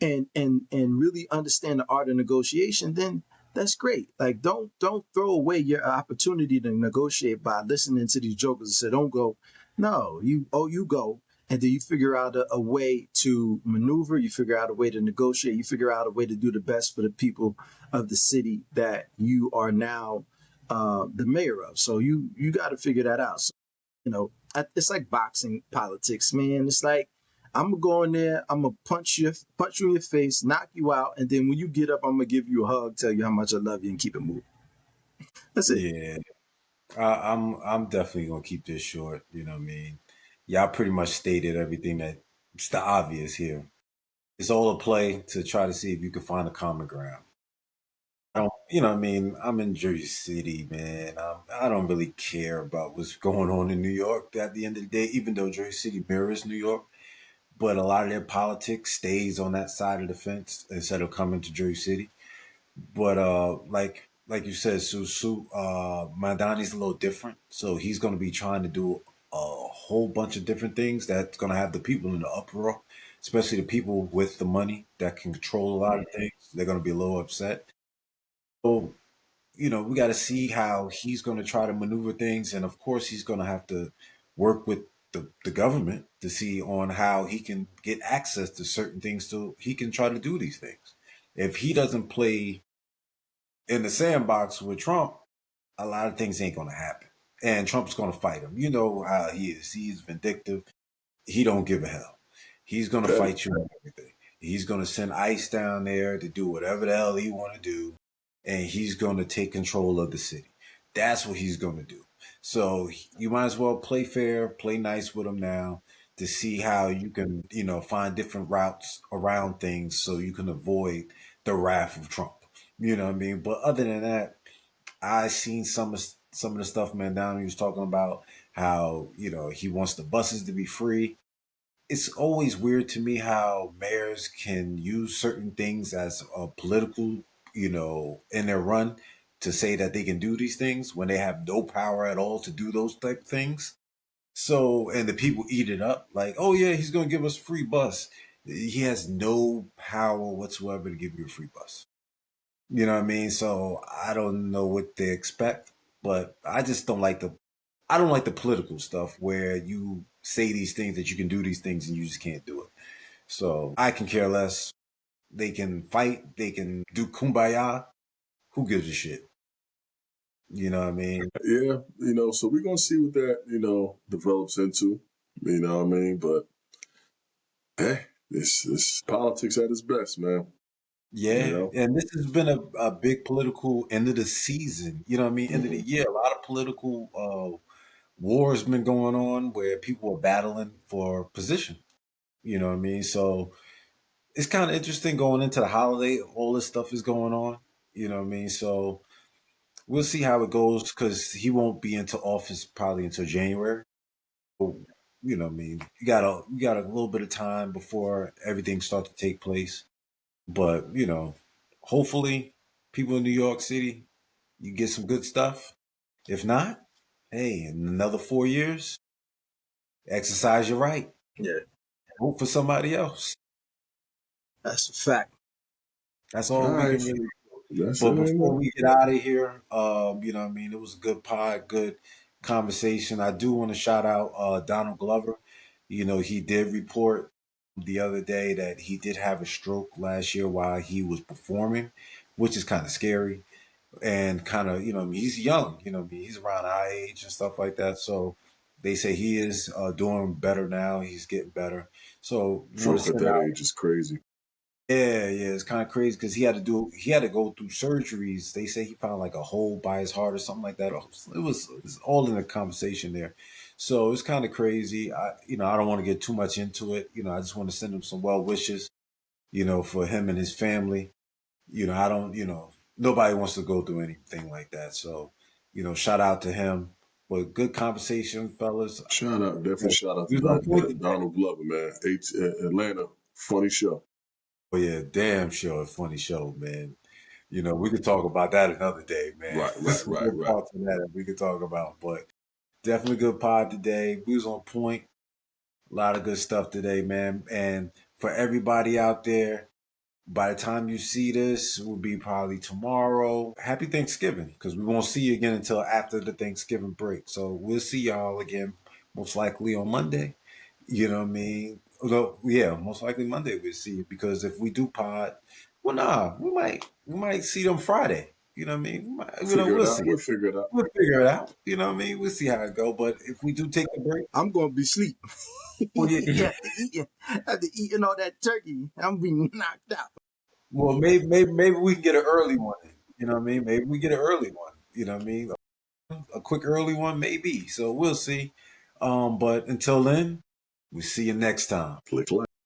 and really understand the art of negotiation, then that's great. Like don't throw away your opportunity to negotiate by listening to these jokers and say don't go. No, you go, and then you figure out a way to maneuver. You figure out a way to negotiate. You figure out a way to do the best for the people of the city that you are now the mayor of. So you got to figure that out. So, it's like boxing politics, man. It's like I'm gonna go in there. I'm gonna punch you in your face, knock you out, and then when you get up, I'm gonna give you a hug, tell you how much I love you, and keep it moving. That's it. Yeah, I'm definitely gonna keep this short. You know what I mean? Y'all pretty much stated everything that's the obvious here. It's all a play to try to see if you can find a common ground. I don't, you know what I mean? I'm in Jersey City, man. I don't really care about what's going on in New York at the end of the day, even though Jersey City mirrors New York. But a lot of their politics stays on that side of the fence instead of coming to Jersey City. But like you said, Madani's a little different. So he's gonna be trying to do a whole bunch of different things that's gonna have the people in the uproar, especially the people with the money that can control a lot of things. They're gonna be a little upset. So, we got to see how he's going to try to maneuver things. And of course, he's going to have to work with the government to see on how he can get access to certain things so he can try to do these things. If he doesn't play in the sandbox with Trump, a lot of things ain't going to happen. And Trump's going to fight him. You know how he is. He's vindictive. He don't give a hell. He's gonna Petty. fight you on everything. He's gonna send ICE down there to do whatever the hell he want to do, and he's gonna take control of the city. That's what he's gonna do. So you might as well play fair, play nice with him now to see how you can, find different routes around things so you can avoid the wrath of Trump. You know what I mean? But other than that, I seen some of the stuff, man. Down he was talking about how he wants the buses to be free. It's always weird to me how mayors can use certain things as a political, in their run to say that they can do these things when they have no power at all to do those type of things. So, and the people eat it up like, oh yeah, he's going to give us a free bus. He has no power whatsoever to give you a free bus. You know what I mean? So I don't know what they expect, but I don't like the political stuff where you say these things that you can do these things and you just can't do it. So I can care less. They can fight. They can do kumbaya. Who gives a shit? You know what I mean? Yeah, so we're gonna see what that, develops into. You know what I mean? But hey, it's politics at its best, man. You Yeah. know? And this has been a big political end of the season. You know what I mean? End of the Hmm. year. A lot of political wars been going on where people are battling for position. You know what I mean? So it's kind of interesting going into the holiday. All this stuff is going on. You know what I mean? So we'll see how it goes because he won't be into office probably until January. So, what I mean, you got a little bit of time before everything starts to take place. But hopefully, people in New York City, you get some good stuff. If not, hey, in another 4 years, exercise your right. Yeah, Vote for somebody else. that's a fact. That's All all we right. can really. That's it, But ain't before it? we get out of here, what I mean, it was a good pod, good conversation. I do want to shout out Donald Glover. He did report the other day that he did have a stroke last year while he was performing, which is kind of scary and kind of, he's young, he's around our age and stuff like that. So they say he is doing better now. He's getting better. So want to Stroke at send that out age is crazy. yeah, it's kind of crazy because he had to go through surgeries. They say he found like a hole by his heart or something like that. It's all in the conversation there, so it's kind of crazy. I don't want to get too much into it. I just want to send him some well wishes. For him and his family. I don't. Nobody wants to go through anything like that. So, shout out to him. But good conversation, fellas. Definitely shout out to He was on point today. Donald Glover, man. Atlanta, funny show. Oh yeah, damn sure, a funny show, man. We could talk about that another day, man. Right, There's right, some right, good right. parts of that we could talk about, but definitely good pod today. We was on point. A lot of good stuff today, man. And for everybody out there, by the time you see this, it will be probably tomorrow. Happy Thanksgiving, because we won't see you again until after the Thanksgiving break. So we'll see y'all again, most likely on Monday. You know what I mean? Although, yeah, most likely Monday we'll see you because if we do pod, well, nah, we might see them Friday. You know what I mean? Figure it We'll out. see. We'll figure it out. We'll figure it out. You know what I mean? We'll see how it go. But if we do take a break, I'm gonna be asleep. well, yeah. After eating all that turkey, I'm being knocked out. Well, maybe we can get an early one. You know what I mean? Maybe we get an early one. You know what I mean? A quick early one, maybe. So we'll see. But until then, we see you next time. Click like.